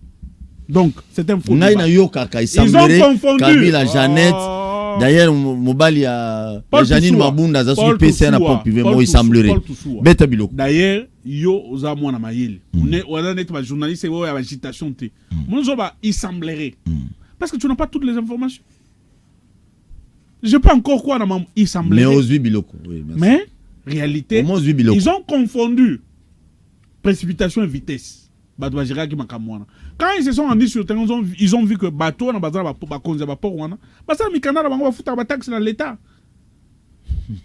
Donc, c'est un faux. Ils ont confondu. Kabila Jeannette. D'ailleurs, Mobali a Janine Mabunda za su PC na port privé moi il semblerait. Beta biloko. D'ailleurs, yo oza mwana mayele. On a net ba journaliste et wa agitation té. Mon zoba il semblerait. Parce que tu n'as pas toutes les informations. Je peux encore quoi dans il semblerait. Mais osui biloko. Oui, merci. Mais réalité, ils ont confondu précipitation et vitesse. Quand ils se sont rendus sur le terrain, ils ont vu que bateau na bazar ba konza ba port wana. Basa mikanda na bango ba futa ba taxe na l'état.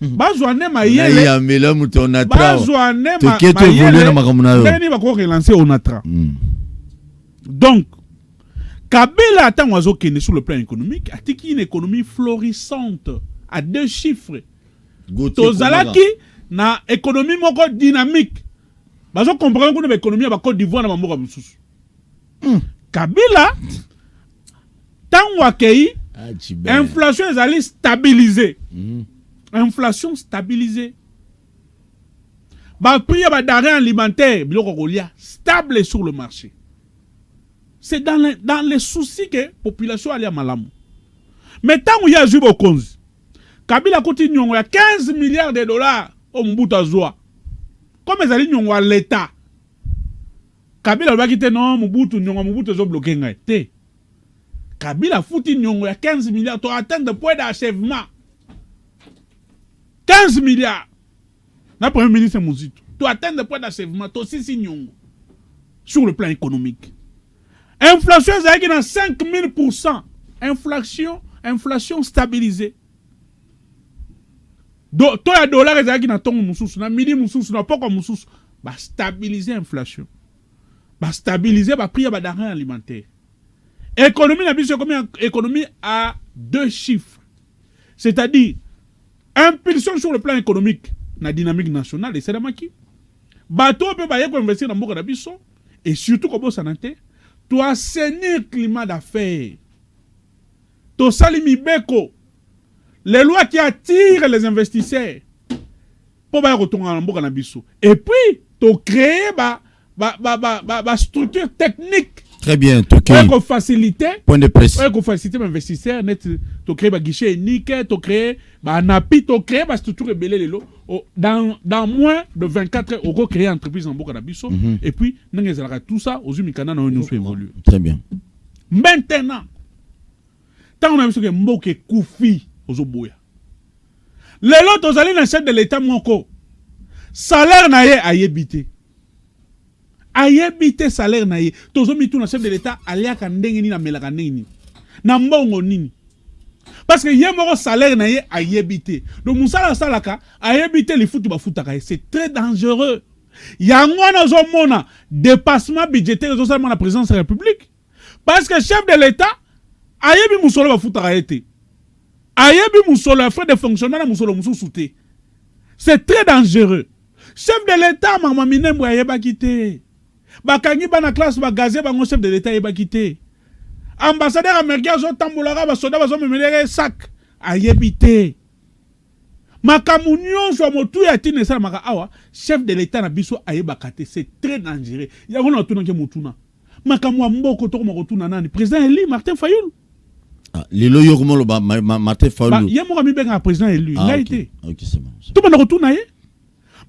Bazwane mayele. Ya mela muto onatra. Bazwane mayele. Toketo voler na makamuna yo. Beni ba ko relancer onatra. Donc Kabila atango azokende sur le plan économique, atiki une économie florissante à 2 chiffres. Tozalaki na économie moko dynamique. Bazo comprendre que l'économie ba Côte d'Ivoire na mamboka mususu. Kabila tango akei inflation ezali stabilisée. Inflation stabilisée. Ba prix ba denrées alimentaires biloko kolia stable sur le marché. C'est dans les soucis que population ali malamu. Mais tango ya jubo konzi. Kabila continue nyongo ya 15 milliards de dollars au Mbuta Zoa. Comme ils allaient à l'État. Kabila va quitter non, Mobutu zo bloqué ngai. Té. Kabila fouti nyongo ya 15 milliards pour atteindre le point d'achèvement. 15 milliards. La première ministre Mouzito. Pour atteindre le point d'achèvement, to si nyongo. Sur le plan économique. Inflation est dans 5000%. Inflation stabilisée. To ya dollar ezaki na tongo mususu na midi mususu na poko mususu ba stabiliser inflation ba stabiliser ba prix ya ba denrées alimentaires. Économie na biso comme économie à 2 chiffres, c'est-à-dire impulsion sur le plan économique na dynamique nationale et c'est damaki bato pe ba yeko investir na mboka na biso et surtout comme santé to assainir climat d'affaires to salimi beko. Les lois qui attirent les investisseurs pour retourner en Mboka Nabiso. Et puis, tu crées une structure technique. Très bien, pour faciliter. Point de presse. Pour faciliter les investisseurs, tu crées un guichet unique, tu crées un appui, tu crées une structure rebelle. Dans moins de 24 heures, on va créer une entreprise en Mboka Nabiso. Et puis, tout ça, aux Umikana, nous fait évoluer. Très bien. Maintenant, tant on a vu que Mboka Koufi. Les lots tozali na chef de l'état moko salaire na ye ayebite salaire na ye tozo mitu na chef de l'état aliaka ndenge ni na melaka ndenge ni na mbongo nini parce que ye moko salaire na ye ayebite donc musala salaka ayebite li futu ba futaka c'est très dangereux yango na zo mona dépassement budgétaire zo seulement la présidence de la République parce que chef de l'état ayebi musolo ba futaka été ayebi musolo fait de fonctionnement na musolo mususu te. C'est très dangereux. Chef de l'état mama minembo ayeba kité. Bakangi bana classe ba gazé bango chef de l'état ayeba kité. Ambassadeur américain zo tambolara ba soda ba zo memelere sac ayebité. Makamou nyonso motu ya tine sala maka awa chef de l'état na biso ayebaka te, c'est très dangereux. Ya ngona tuna ke mutuna. Makamou mboko to ko tuna nani président élu Martin Fayulu. Ah, lelo yo komo lo Martin Fayulu. Ya mo mi benga président élu, il a été. OK, c'est bon. Tout bana ko tuna ye.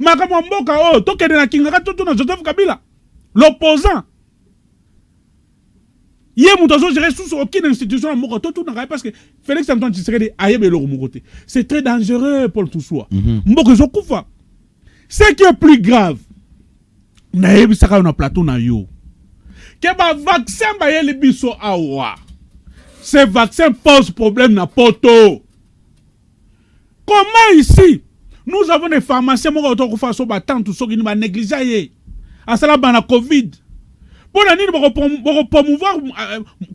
Makamou mboka to kende na kinga to tuna Joseph Kabila. L'opposant. Yé moutozo gérer sous aucune institution à Mokoto tout n'a parce que Félix Antoine Tshisekedi ayebe le Mokote. C'est très dangereux Paul Toussoua. Mboko zo kufa. Ce qui est plus grave. Na yebi saka na plateau na yo. Que ba vaccin ba yeli biso awa. Ce vaccin pose problème na poto. Comment ici nous avons des pharmaciens Mokoto kufa so ba tant tout so qui ba négliger. Asala ba na Covid. Pour la promouvoir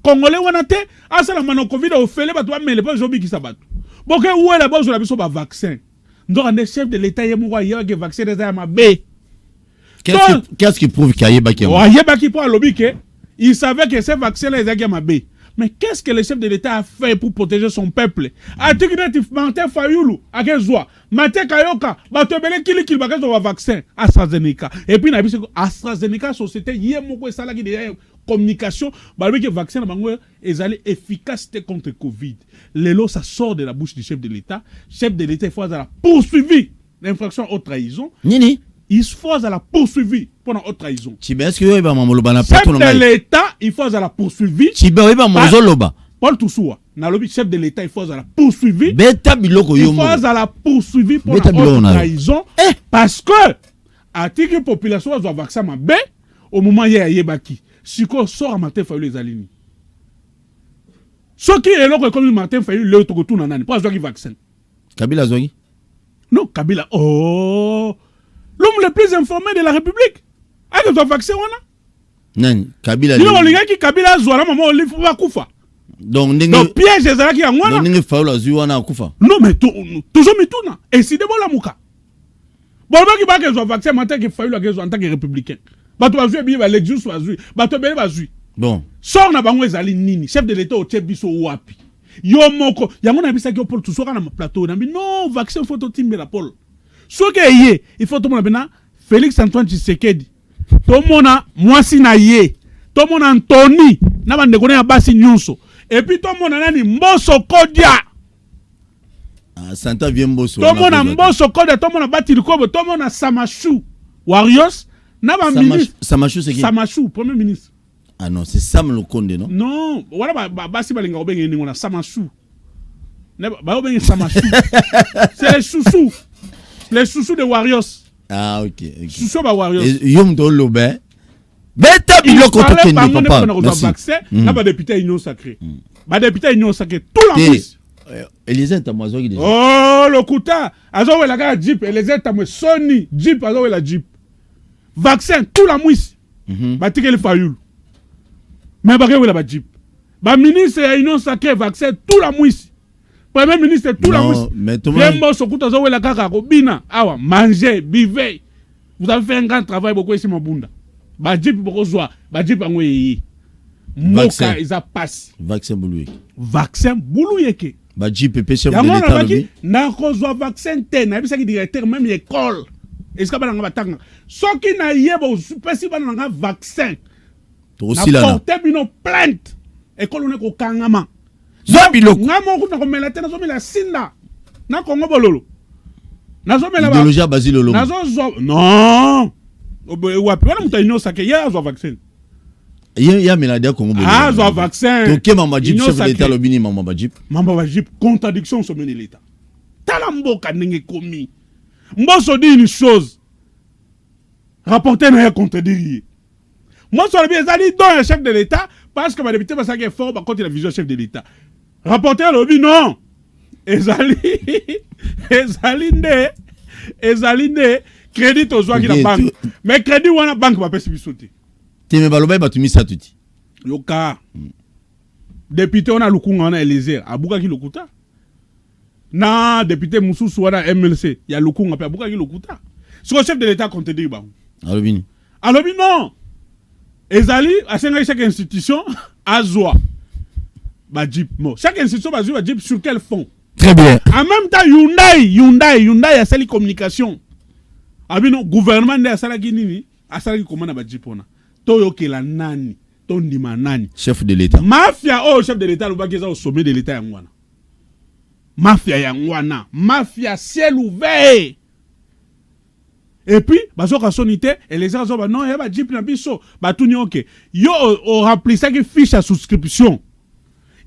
Congolais wana te asala mano Covid au fele ba to mele pas zobi ki sabatu. Boke où est la base de la biso ba vaccin. Ndo ande chef de l'état yemo wa yeke vaccin des ma B. Qu'est-ce qui prouve qu'il y a Baki? Wa yeba ki pour lobby que il savait que ces vaccins là ils ma B. Mais qu'est-ce que le chef de l'État a fait pour protéger son peuple? Atikinatif Martin Fayulu, Akezwa, Mate Kayoka, Batobele Kili Bakazo vaccin, AstraZeneca. Et puis, AstraZeneca, société, hier, mon salagi de communication, que le vaccin est efficacité contre Covid. L'élo, ça sort de la bouche du chef de l'État. Chef de l'État, il faut la poursuivi l'infraction haute trahison. Nini? Il faut la poursuivi pendant haute trahison. Chibé, est-ce que vous avez un chef de l'État, il faut la poursuivi. Chibé, vous avez un Paul Toussoua, le chef de l'État, il faut la poursuivi. Il faut la poursuivi pour la haute trahison. Parce que, à titre que la population a vaccin B, au moment où il y a Yebaki, si on sort à Martin Fayulu les alignés. Ce qui est là, comme Martin Fayulu, le Togotou Nanani, pas le vaccin. Kabila Zogi? Non, Kabila, oh! L'homme le plus informé de la République. Avec le vaccin, on a. Non, Kabila. Il y a qui Kabila Zouara, maman, on livre va Koufa. Donc, piège, c'est ça qui a moi. Donc, Fayulu Zouana Koufa. Non, mais toujours Mitouna. Et si de bon la mouka. Bon, il va que le vaccin, maintenant qu'il Fayulu en tant que républicain. Bah, tu vas jouer bien, les jours soient joués. Bah, tu vas jouer. Bon. Sors na bango ezali nini. Chef de l'État au Tchebiso wapi. Yo moko. Yango na bisa ki Paul tout sera na plateau. Non, vaccin faut tout timber la Paul. Ce que yé, il faut tout le monde Félix Antoine Tshisekedi. Tout le monde mwasi na yé. Tout le monde Anthony. Na bande kone ya basi nyonso. Et puis tout le monde nani Mboso Kodia. Ah, Santa vient Mboso. Tout le monde Mboso Kodia. Tout le monde bati likobo. Tout le monde Samachou. Warriors. Na ba ministre. Samachou c'est qui? Samachou, premier ministre. Ah non, c'est Sam Lokonde, non? Non, voilà basi balinga obenge ni ngona Samachou. Ne ba obenge Samachou. C'est les chouchous. Les chouchous de Warriors. Ah, ok. Chouchous ba Warriors. Yom do lobe. Beta biloko to kendi papa. Merci. Na ba député union sacrée. Ba député union sacrée tout la mise. Elisée Tamozo qui déjà. Oh, le kuta. Azo la ga Jeep, Elisée Tamozo Sony, Jeep azo la Jeep. Vaccin tout la mouisse. Ba tike le Fayulu. Mais bah que la Jeep. Bah ministre et union sacrée vaccin tout la mouisse. Premier ministre tout la mouisse. Mais tout le monde. Bien bon azo la kaka bina. Awa manger, buvez. Vous avez fait un grand travail beaucoup ici mon bunda. Bah Jeep beaucoup joie. Bah Jeep en oui. Moka ils a passé. Vaccin boulou. Vaccin boulou yeke. Bah Jeep et chef de l'État. Na reçoit vaccin ten. Na bisa ki directeur même l'école. Est-ce que ba nga batanga. Soki na yebo pesi ba nga vaccin. Aussi là. Porter une plainte. École on est ko kangama. Zabiloko. Ngamo ko na ko melate na zo mela sinda. Na Kongo bololo. Na zo mela ba. Idéologie basilolo. Na zo non. Obe wapi wana muta ino sake ya zo vaccin. Ya melade Kongo bololo. Ah zo vaccin. Toke mama Jeep chef de l'État lobini mama Jeep. Mama Jeep contradiction sur meni l'État. Tala mboka ndenge komi. Mboso dit une chose. Rapporter na ya contredire. Moi, je suis bien dans le chef de l'État parce que ma député va s'agir fort contre la vision chef de l'État. Rapporteur le dit non. Ezali crédit aux gens qui la banque. Mais crédit ou la banque va pas se sauter. Tu me balobé ba tu mis ça tout. Yoka. Député on a Lukunga on a Eliezer. Abuka ki lokuta. Na député Moussou Souada MLC. Il y a Lukunga pe abuka ki lokuta. C'est le chef de l'État compte dire ba. Alobini. Alobini non. Ezali, à chaque institution, a Zoa. Bah, Jeep. Chaque institution va jouer Jeep sur quel fond? Très bien. En même temps, Hyundai a sali communication. Abino, gouvernement de Asalaki Nini, Asalaki commande à Jipona. Toyo Kela Nani, Tondima Nani. Chef de l'État. Mafia, chef de l'État, le au sommet de l'État Yangwana. Mafia Yangwana. Mafia ciel ouvert. Et puis, bazoka sonité, et les gens ont dit non, il y a Jeep na biso. Tout n'y ok. Yo, on remplit ça qui fiche à souscription.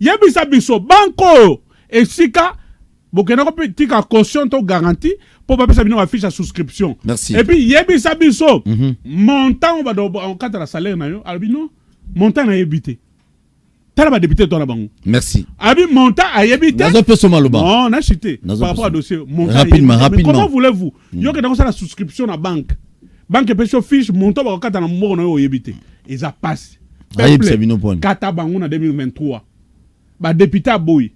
Yebisa biso, banco, et sika, bokena ko petit caution to garantie pour pas ça bino fiche à souscription. Merci. Et puis yebisa biso, montant on va en cadre la salaire na yo, albino, montant na yebité. Tala ba député to na bango. Merci. Abi montant a yebité. Nazo peso maloba. Non, on a cité par rapport à dossier. Rapidement. Comment voulez-vous? Yo que dans ça la souscription à banque. Banque peut fiche montant ba cadre na moko na yo yebité. Et ça passe. Ayeb Sabino point. Kata bango na 2023. Ba député a boy.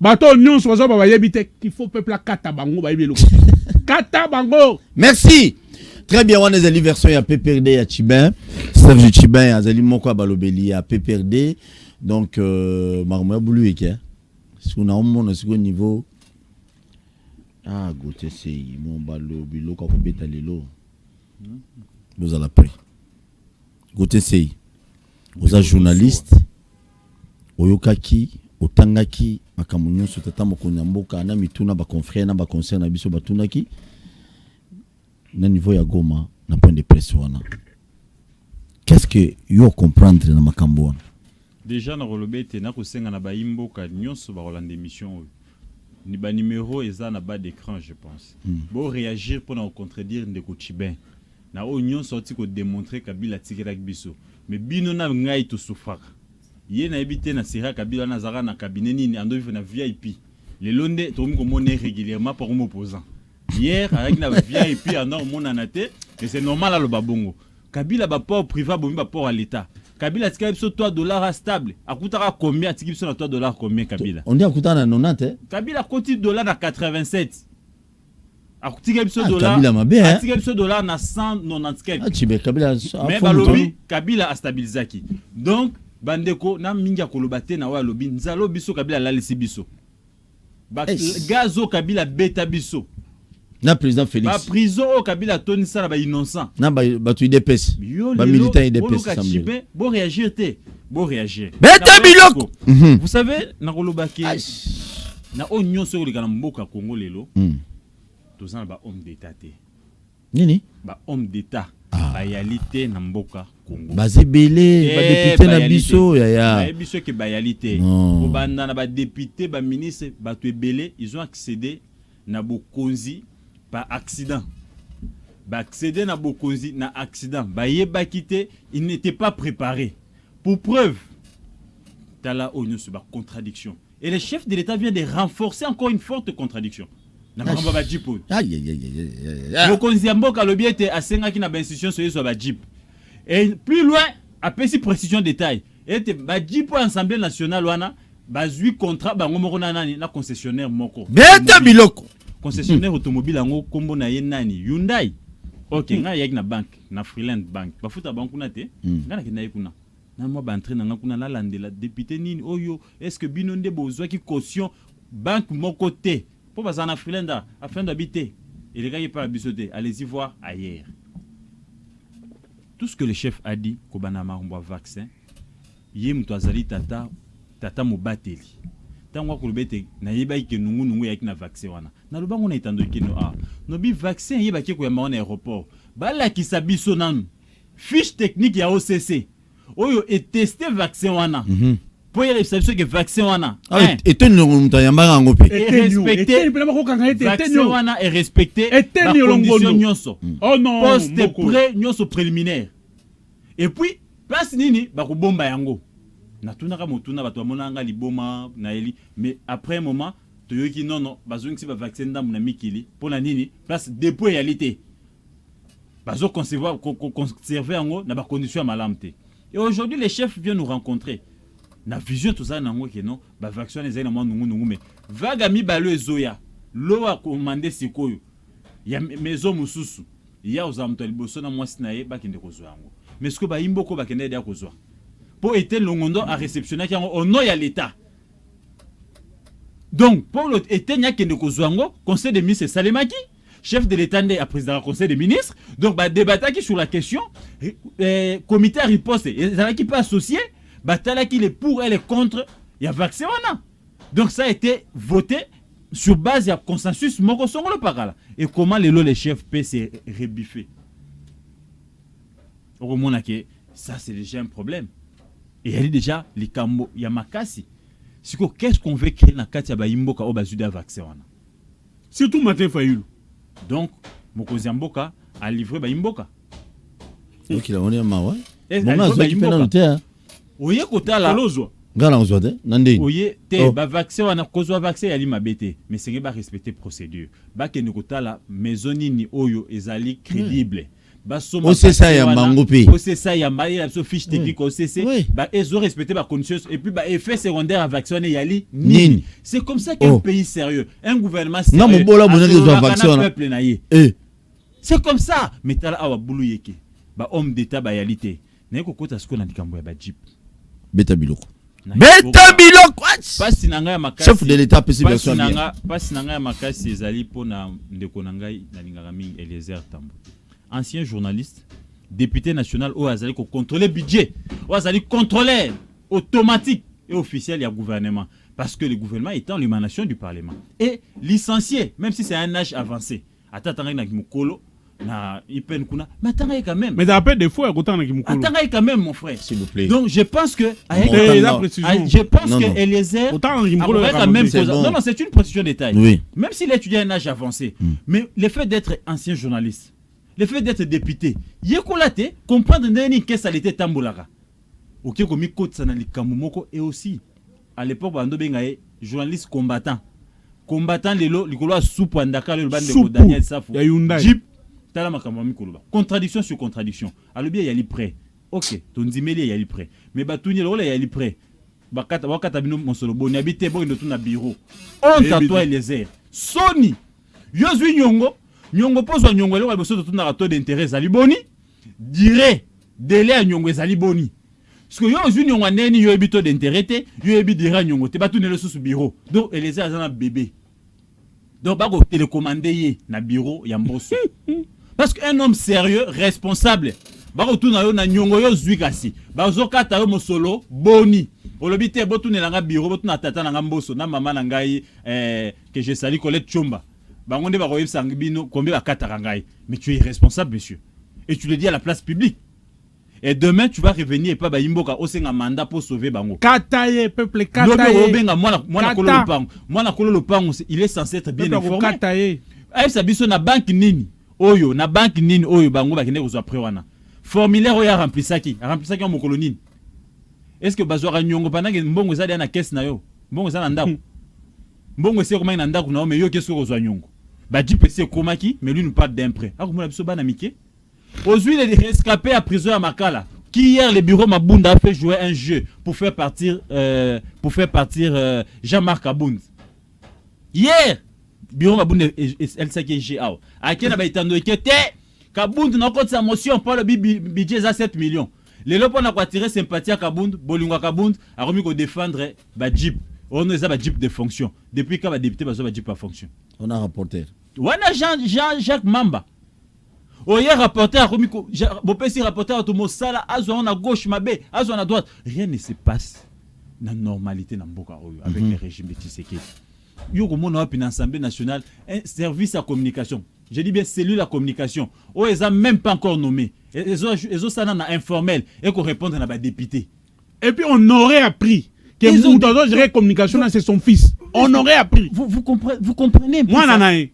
Bato nyons wazo ba yebite qu'il faut peuple à kata bango ba yebelo. Kata bango. Merci. Très bien, on a version ya PPRD ya Chibin. Serge Chibin azali moko balobeli ya PPRD. Donc marmoya boulu eke. Si on a un niveau gote sei mon balobi loko ko beta lelo. Vous allez après. Gote sei. Vous êtes journaliste. Oyokaki, otangaki, makamunyo sotata mokonyamboka na mituna ba confrère na ba concert na biso batunaki. Na niveau ya Goma na point de presse wana. Qu'est-ce que yo comprendre na makambo wana? Déjà na rolobete na kosenga na ba imboka nyonso ba rolande émission ni ba numéro eza na bas d'écran je pense. Bon réagir pour na contredire ndeko Chibin. Na o nyonso ti ko démontrer Kabila tikela biso. Mais bino na ngai to souffraka. Yé na habité na Sira Kabila na zara na cabinet nini ando na VIP. Les londe to mo monnaie régulièrement pour mon opposant. Hier avec na VIP ando mon anaté et c'est normal à le babongo. Kabila ba port privé bombi ba port à l'état. Kabila tika biso $3 stable. Akutaka combien tika biso na $3 combien Kabila? On dit akutana na 90 Kabila koti dollar na 87. Akutika biso dollar. Kabila mabe hein. Akutika biso dollar na 190 Chibé Kabila mais balobi Kabila a stabilisaki. Donc bandeko na minga kolobate na wa lobi nzalo biso Kabila lalisi biso. Ba gazo Kabila beta biso. Na président Félix. Ba prison au Kabila Tony Sala ba innocent. Na ba tu IDPS. Ba militant IDPS semble. Bon réagir té. Bon réagir. Beta biloko. Vous savez na kolobaki na onyo so le mboka Congo lelo. Tozana ba homme d'état té. Nini? Ba homme d'état. Bayalité na mboka Congo. Bazebele, ba député na biso ya. Ba biso ke bayalité. Ko banda na ba député, ba ministre, ba to ebele, ils ont accédé na bokonzi par accident. Ba accédé na bokonzi na accident. Ba yeba kité, ils n'étaient pas préparés. Pour preuve, tala onyo sur ba contradiction. Et le chef de l'État vient de renforcer encore une forte contradiction. Na mamba ba jipo. Bokonzi mboka lobi ete asenga ki na ba institution so yeso ba jip. Et plus loin, après si précision détail, et ba jipo Assemblée nationale wana bazui contrat bango moko na nani na concessionnaire moko. Beta biloko. Concessionnaire automobile ango kombo na ye nani Hyundai. OK, nga yaki na banque, na Freeland Bank. Ba futa banku na te, nga na kenda yekuna. Na moi ba entrer na nga kuna na landela député nini oyo, est-ce que bino nde bozwa ki caution banque moko te pour bazana Freeland afin d'habiter. Et les gars qui parlent bisoté, allez-y voir ailleurs. Tout ce que le chef a dit, Kobana Marumba vaccin, yé mutazali tata mobateli. Tango kolobete na yeba ke nungu yaki na vaccin wana. Na lobango na itando ke no no bi vaccin yeba ke ko yamba na aéroport. Bala ki sabiso nanu. Fiche technique ya OCC. Oyo et tester vaccin wana. Pour y sabiso ke vaccin wana. Et te nungu yamba ngo pe. Respecter. Vaccin wana est respecté. La condition nyonso. Oh non. Poste prêt nyonso préliminaire. Et puis place nini ba ko bomba yango. Natunaka motuna bato monanga liboma na eli mais après un moment toyoki non bazongi si ba vaccin ndam na mikili pour la nini place dépôt réalité bazo conserver yango na ba condition ya malamte. Et aujourd'hui les chefs viennent nous rencontrer na vision tout ça nango ke non ba vaccin les na nungu mais vaga mi balo ezoya lo a commandé sikoyo ya maison mususu ya ozamto liboso na mwasi na ye bakende kozwa yango mais ce que ba imboko bakende dia kozwa pour être longondo à réceptionner qui au nom de l'État. Donc, pour l'autre, et Tenya Kendekozwango, conseil des ministres Salemaki, chef de l'État et président du conseil des ministres. Donc, bah, débattre sur la question, comité à riposte, et qui peut associer, bah, qui est pour et contre, il y a vaccin. Donc, ça a été voté sur base de consensus, et comment les chefs peuvent se rebiffer. Au moins, ça, c'est déjà un problème. Et il y a déjà les Kambo, il y a Makasi. Qu'est-ce qu'on veut créer dans le cas de Imboka au Bazuda vaccin? Surtout Martin Fayulu. Donc, Mokozi Mboka a livré Imboka. Donc, il a dit, ouais. Bon, là, je vais noter. Oui, kota là. Gala on zoade, nande. Oui, te ba vaccin wana kozwa vaccin yali mabete, mais c'est pas respecter procédure. Ba ke kota là maisoni ni oyo ezali crédible. Ba soma. O c'est ça ya mango pe. O c'est ça ya mari la fiche technique o c'est ba ezo respecter ba conditions et puis ba effet secondaire à vaccin yali nini. C'est comme ça qu'un pays sérieux, un gouvernement sérieux. Non mon bola bonne de vaccin. Peuple na ye. C'est comme ça. Mais tala awa bulu yeke. Ba homme d'état ba yalité. Na ko kota sko na likambo ya ba jeep. Beta biloko. Beta biloko. Pasi nanga ya makasi. Chef de l'état pesi version bien. Pasi nanga ya makasi ezali pona ndeko nangai na lingaka mingi Eliezer Tambo. Ancien journaliste, député national au azali ko contrôler budget, au azali contrôler automatique et officiel du gouvernement parce que le gouvernement étant l'émanation du parlement et licencié même si c'est un âge avancé. Attends na kimukolo na ipen kuna mais attends quand même. Mais d'après des fois autant na kimukolo. Attends quand même mon frère. S'il vous plaît. Donc je pense que je pense que Eliezer autant na kimukolo quand même non c'est une précision de détail. Oui. Même s'il étudie à un âge avancé, mais le fait d'être ancien journaliste, le fait d'être député, yekolate comprendre nani que ça était tambolaka. OK komi kote sana likamumoko et aussi à l'époque bando bengaye journaliste combattant. Combattant lelo likolo soupe andaka le bande de Daniel Safou. Jeep tala makambo mikolo. Contradiction sur contradiction. Alobi ya li prêt. OK, ton dimeli ya li prêt. Mais batuni le ya li prêt. Bakata bino monsolo boni habité bo ndo tuna bureau. On tatouait les airs. Sony. Yozwi nyongo nyongo pozo nyongo eloko boso tuna taux d'intérêt zali boni. Dire délai à nyongo ezali boni. Parce que yo zwi nyongo neni yo ebito d'intérêt te, yo ebi dira nyongo te batuni le sous bureau. Donc les airs na bébé. Donc bako télécommander ye na bureau ya mboso. Parce qu'un homme sérieux, responsable, bako tuna yo na nyongo yo zwi kasi. Bazo kata yo mosolo boni. Olobi te botune langa bureau botuna tata na mboso na mama na ngai que je salue Colette Chomba. Bangonde bako yebsa ngibino combien bakata ngai. Mais tu es irresponsable monsieur. Et tu le dis à la place publique. Et demain tu vas revenir et pas ba imboka osenga mandat pour sauver bango. Kataye peuple kataye. Lobe obenga mwana kolo lopango. Mwana kolo lopango il est censé être bien informé. Kataye. Ay sabiso na banque nini. Oyo na banque nini oyo bango bakende ko zo après wana. Formulaire oyo remplissaki en kolonine. Est-ce que bazwa nyongo panange mbongo zali na caisse na yo? Mbongo zali na ndako. Mbongo c'est comment na ndako na mais yo qu'est-ce que kozwa nyongo? Ba dit PC komaki mais lui nous parle d'un prêt. Ah komona biso bana mike. Aujourd'hui, les rescapés à prison à Makala, qui hier le bureau Mabunda a fait jouer un jeu pour faire partir Jean-Marc Abound. Hier, bureau Mabunda LCG out. À qui n'a pas été endoqué? Kabound n'a pas de sa motion pour le budget à 7 millions. Les lopes on a attiré sympathie à Kabound, Bolunga Kabound a remis qu'on défendre Jeep. On a un Jeep de fonction. Depuis quand va député va Jeep à fonction. On a rapporté. On a Jean-Jacques Mamba. Oye rapporteur à Romiko, Bopesi rapporteur à Tomo Sala, Azouan à gauche, Mabé, Azouan à droite. Rien ne se passe dans la normalité dans Mboka avec les régimes de Tshisekedi. Yo comme on a une assemblée nationale, un service à communication. Je dis bien cellule à communication. Oh, ils n'ont même pas encore nommé. Ils ont ça dans informel et qu'on réponde à la député. Et puis on aurait appris que Moutazo gérer communication, c'est son fils. On aurait appris. Vous comprenez. Moi, Nanae.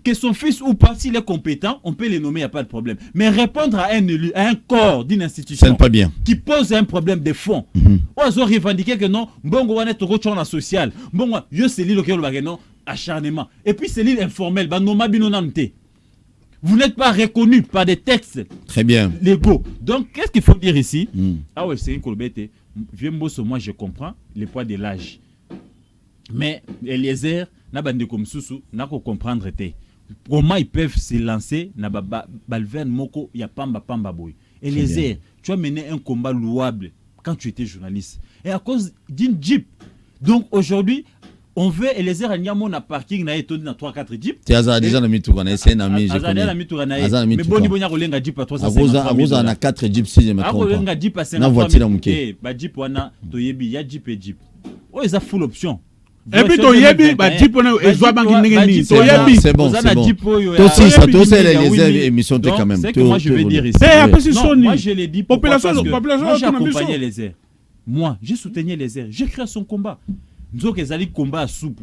Que son fils ou pas, s'il est compétent, on peut les nommer, il n'y a pas de problème. Mais répondre à un élu, à un corps d'une institution pas bien. Qui pose un problème de fond, ils ont revendiqué que non, bon, on est au retour social. Bon, je sais l'île auquel on va non, acharnement. Et puis c'est l'île informelle, vous n'êtes pas reconnu par des textes très bien légaux. Donc, qu'est-ce qu'il faut dire ici? Ah ouais, c'est une colbette. Vieux Mbosso, moi je comprends le poids de l'âge. Mais Eliezer, n'a pas de comme sous, n'a qu'à comprendre. Comment ils peuvent se lancer na balverne moko ya pamba boy. Eliezer, tu as mené un combat louable quand tu étais journaliste. Et à cause d'une Jeep. Donc aujourd'hui, on veut Eliezer Anyamo na parking na étonné na 3-4 jeep. Tu as déjà na mitura na c'est na mi je connais. Mais boni bonya kolenga jeep à 350. Agoza na 4 jeep si je me trompe. Kolenga jeep à 50. Na voiture muke. Ba jeep wana toyebi ya jeep et jeep. Oh ils a full option. Et puis toyebi ba jeep wana ezwa bangi ndenge toyebi. C'est bon. Toi aussi ça toi c'est les émissions quand même. C'est que moi je vais dire ici. Moi je l'ai dit population j'ai accompagné les airs. Moi j'ai soutenu les airs. J'ai créé son combat. Nzoka ezali combat à soupe.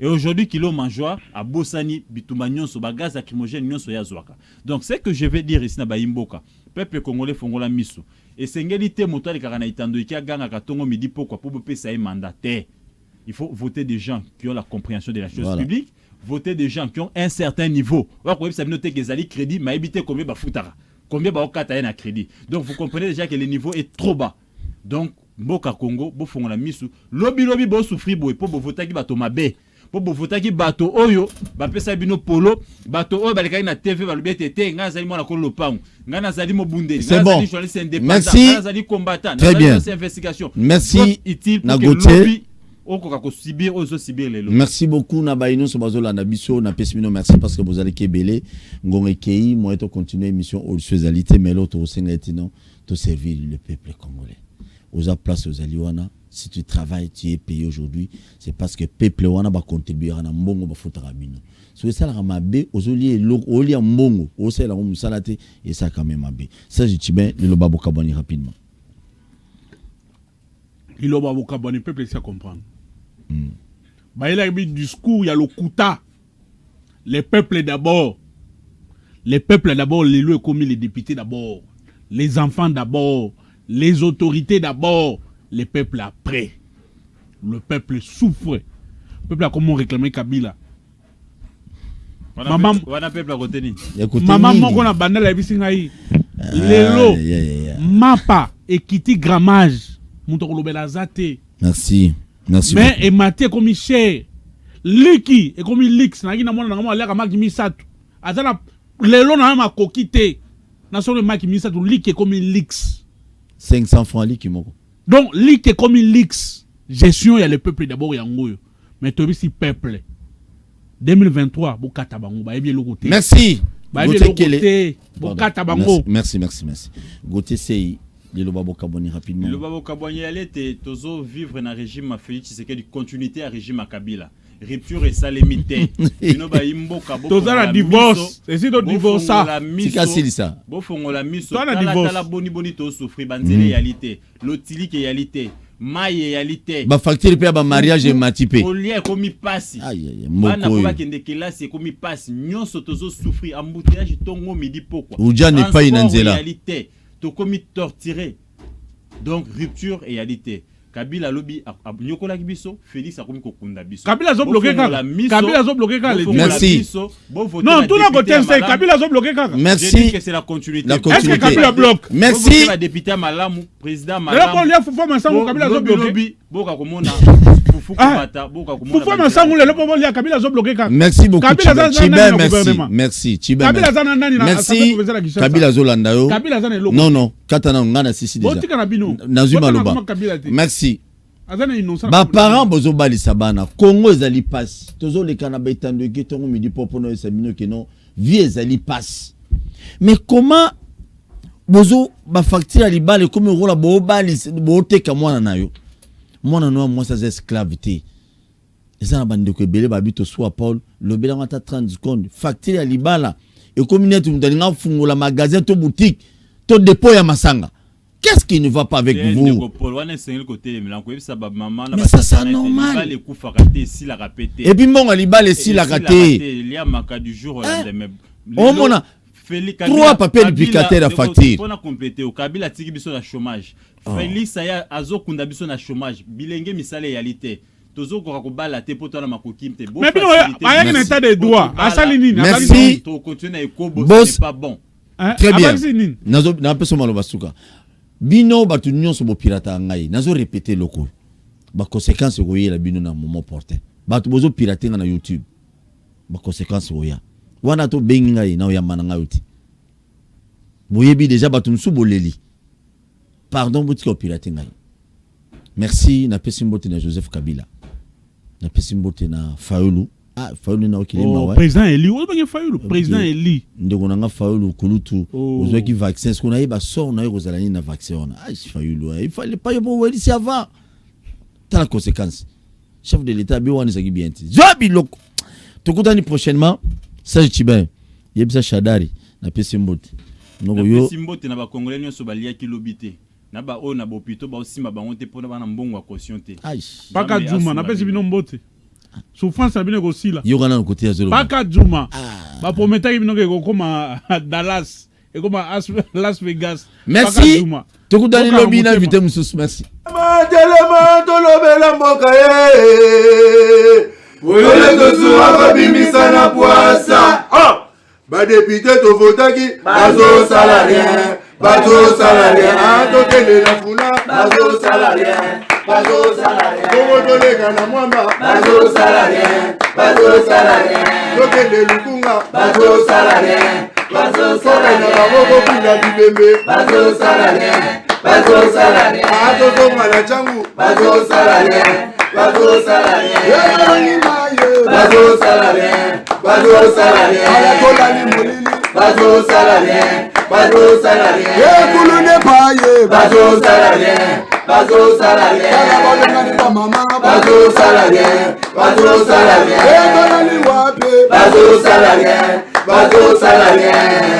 Et aujourd'hui kilo manjoa à Bossani bituma nyonso ba gaz lacrymogène nyonso ya zwaka. Donc c'est que je vais dire ici na ba imboka. Peuple congolais fongola miso. Et sengeli te moto ali kana itando ikia ganga katongo midi pourquoi pour pesa mandataire. Il faut voter des gens qui ont la compréhension de la chose publique, voter des gens qui ont un certain niveau. Wa ko ça noter que ezali crédit ma éviter combien ba futara. Combien ba okata na crédit. Donc vous comprenez déjà que le niveau est trop bas. Donc Mboka Congo, bo fongola misu, lobi bo souffrir boy po bo votaki bato mabe, po bo votaki bato oyo, ba pesa bino polo, bato oyo balekaki na TV balobi tete nga zali mona ko lopango, nga na zali mo bundeli, nga zali journaliste indépendant, nga zali combattant, nga zali investigation. Merci. Na gote. Merci beaucoup na baino so bazola na biso na pesmino merci parce que vous allez kebele ngongé kei moi to continuer émission au spécialité mais l'autre au sengatino to servir le peuple congolais. Aux place aux aliwana si tu travailles tu es payé aujourd'hui c'est parce que peuple wana va contribuer à na mbongo ba fotara bino so ça la mabe ozoli eloko oli ya mbongo o ça la musalate et ça quand même mabe ça je tibin le loba bokaboni rapidement il loba bokaboni peuple ça comprendre bah il a un discours il y a le kuta les peuples d'abord les élus comme les députés d'abord les enfants d'abord les autorités d'abord, les peuples après. Le peuple souffre. Le peuple a comment réclamer Kabila. Maman, mon a bandé la bisingaï. Lelo, mapa et kiti grammage. Moutoro belazate. Merci. Merci. Mais et maté comme cher. Liki et comme lix. N'a n'a mon l'air à maki misatu. Azala lelo n'a ma kokite. N'a sur le maki misatu liki comme lix. 500 francs li kimoko. Donc li est comme une lix. Gestion il y a le peuple d'abord yango. Mais tu si peuple 2023 bokata bango ba bien le côté. Merci. Ba bien le côté bokata bango. Merci. Goté sei le babo kaboni rapidement. Le babo kaboni allait tozo vivre dans régime Félix Tshisekedi continuité à régime Kabila. Rupture et ça limité. Bino ba imboka bo. Toza la divorce. C'est si do divorce ça. Tikasili ça. Bo fongola miso. La boni to souffrir banzele réalité. L'otilique réalité. Maille réalité. Ba facture pe ba mariage et matipé. Olia komi passi. Aïe bana ko ba kende kelasi komi passi. Nyonso tozo souffrir embouteillage tongo midi pourquoi. Uja n'est pas inanzela. Réalité. To komi torturé. Donc rupture et réalité. Kabila lobi nyokola biso Félix a komi kokunda biso. Kabila zo bloqué kaka. Kabila zo bloqué kaka. Merci. Non, tout la côté c'est Kabila zo bloqué kaka. Merci. Que c'est la continuité. Est-ce que Kabila bloque? Merci. Le député Malamu, président Malamu. Là pour lui faut faire Kabila zo bloqué. Boka komona. Fufu komata, boka komona. Fufu masangu le pour lui Kabila zo bloqué kaka. Merci beaucoup. Chibé merci. Merci Chibé. Kabila za nani na merci. Kabila zo landa yo. Kabila za ne loko. Non, katana ngana sisi déjà. Botika na bino. Nazuma loba. Merci. Ba parents bozo balisa bana Congo ezali passe tozo le kana betando ke tongo midi popono esabino ke non vie ezali passe mais comment bozo ba facture ali bale comme rola bo balisa bo teka mwana nayo mwana no moi ça esclavité ezana bande ko belé babito soit Paul le bela ngata 30 secondes facture ali bala et comme net mutalinga fungola magasin to boutique to dépôt ya masanga. Qu'est-ce qui ne va pas avec vous? Mais ça c'est normal. Et puis mon alibal est si la raté. Il y a marqué du jour on mona 3 papiers duplicataires à facture. On a complété au Kabila tiki biso na chômage. Félix aya azokunda biso na chômage. Bilenge misale réalité. Tozo ko bala te poto na makoki te. Mais bien aya un état de droit. Asali nini? Merci. To continuer ekobo c'est pas bon. Très bien. Nazo na peso malo basuka. Bino batu nyonso bo pirata ngai nazo répéter loko ba conséquence goye la bino na moment porté batu bozo pirater na YouTube ba conséquence goya wana to bengi ngai na ya mananga uti boyebi déjà batu nsu boleli pardon bouti ko pirater ngai merci na pesi mbote na Joseph Kabila na pesimbote na Fayulu. Ah, Fayulu na okilima wa. Président Eli, o ba Fayulu, président Eli. Ndeko nanga Fayulu kulutu. Ozo ki vaccin, ce qu'on a eu ba so na yo zalani na vaccin ona. Ah, Fayulu, il fallait pas y avoir ici avant. T'as la conséquence. Chef de l'État bi wani saki bien. Zobi loko. Tokutani prochainement, ça Chibin. Yebisa Shadari na pesimbote. Noko yo pesimbote na ba congolais nyoso balia kilobité. Na ba o na bopito ba osimba ba onte pona bana mbongo wa caution te. Paka Juma na pesi bino mbote. Souffrance a bino kosila. Yo kana côté ya zero. Paka Juma. Ba prometa bino ke koma Dallas et koma Las Vegas. Merci. Tokutani lobby na invité mususu merci. Matelema tolobela mboka ye. Oyole tosuwa babimisa na poasa. Badepite tovotaki bazo salarien. Bazo salarien, tokele la funa. Bazo salarien, bazo salarien. Komo tolega na mwamba. Bazo salarien, bazo salarien. Tokele lukunga. Bazo salarien, bazo salarien. Na baboko kuna bibembe. Bazo salarien, bazo salarien. Ato mala changu. Bazo salarien, bazo salarien. Bazo salarien, bazo salarien. Ala kola ni molili. Bazo salarien. Bazo salarien, kulune paye. Bazo salarien, bazo salarien. Kala ba mama. Bazo salarien, bazo salarien. Bazo salarien, bazo salarien.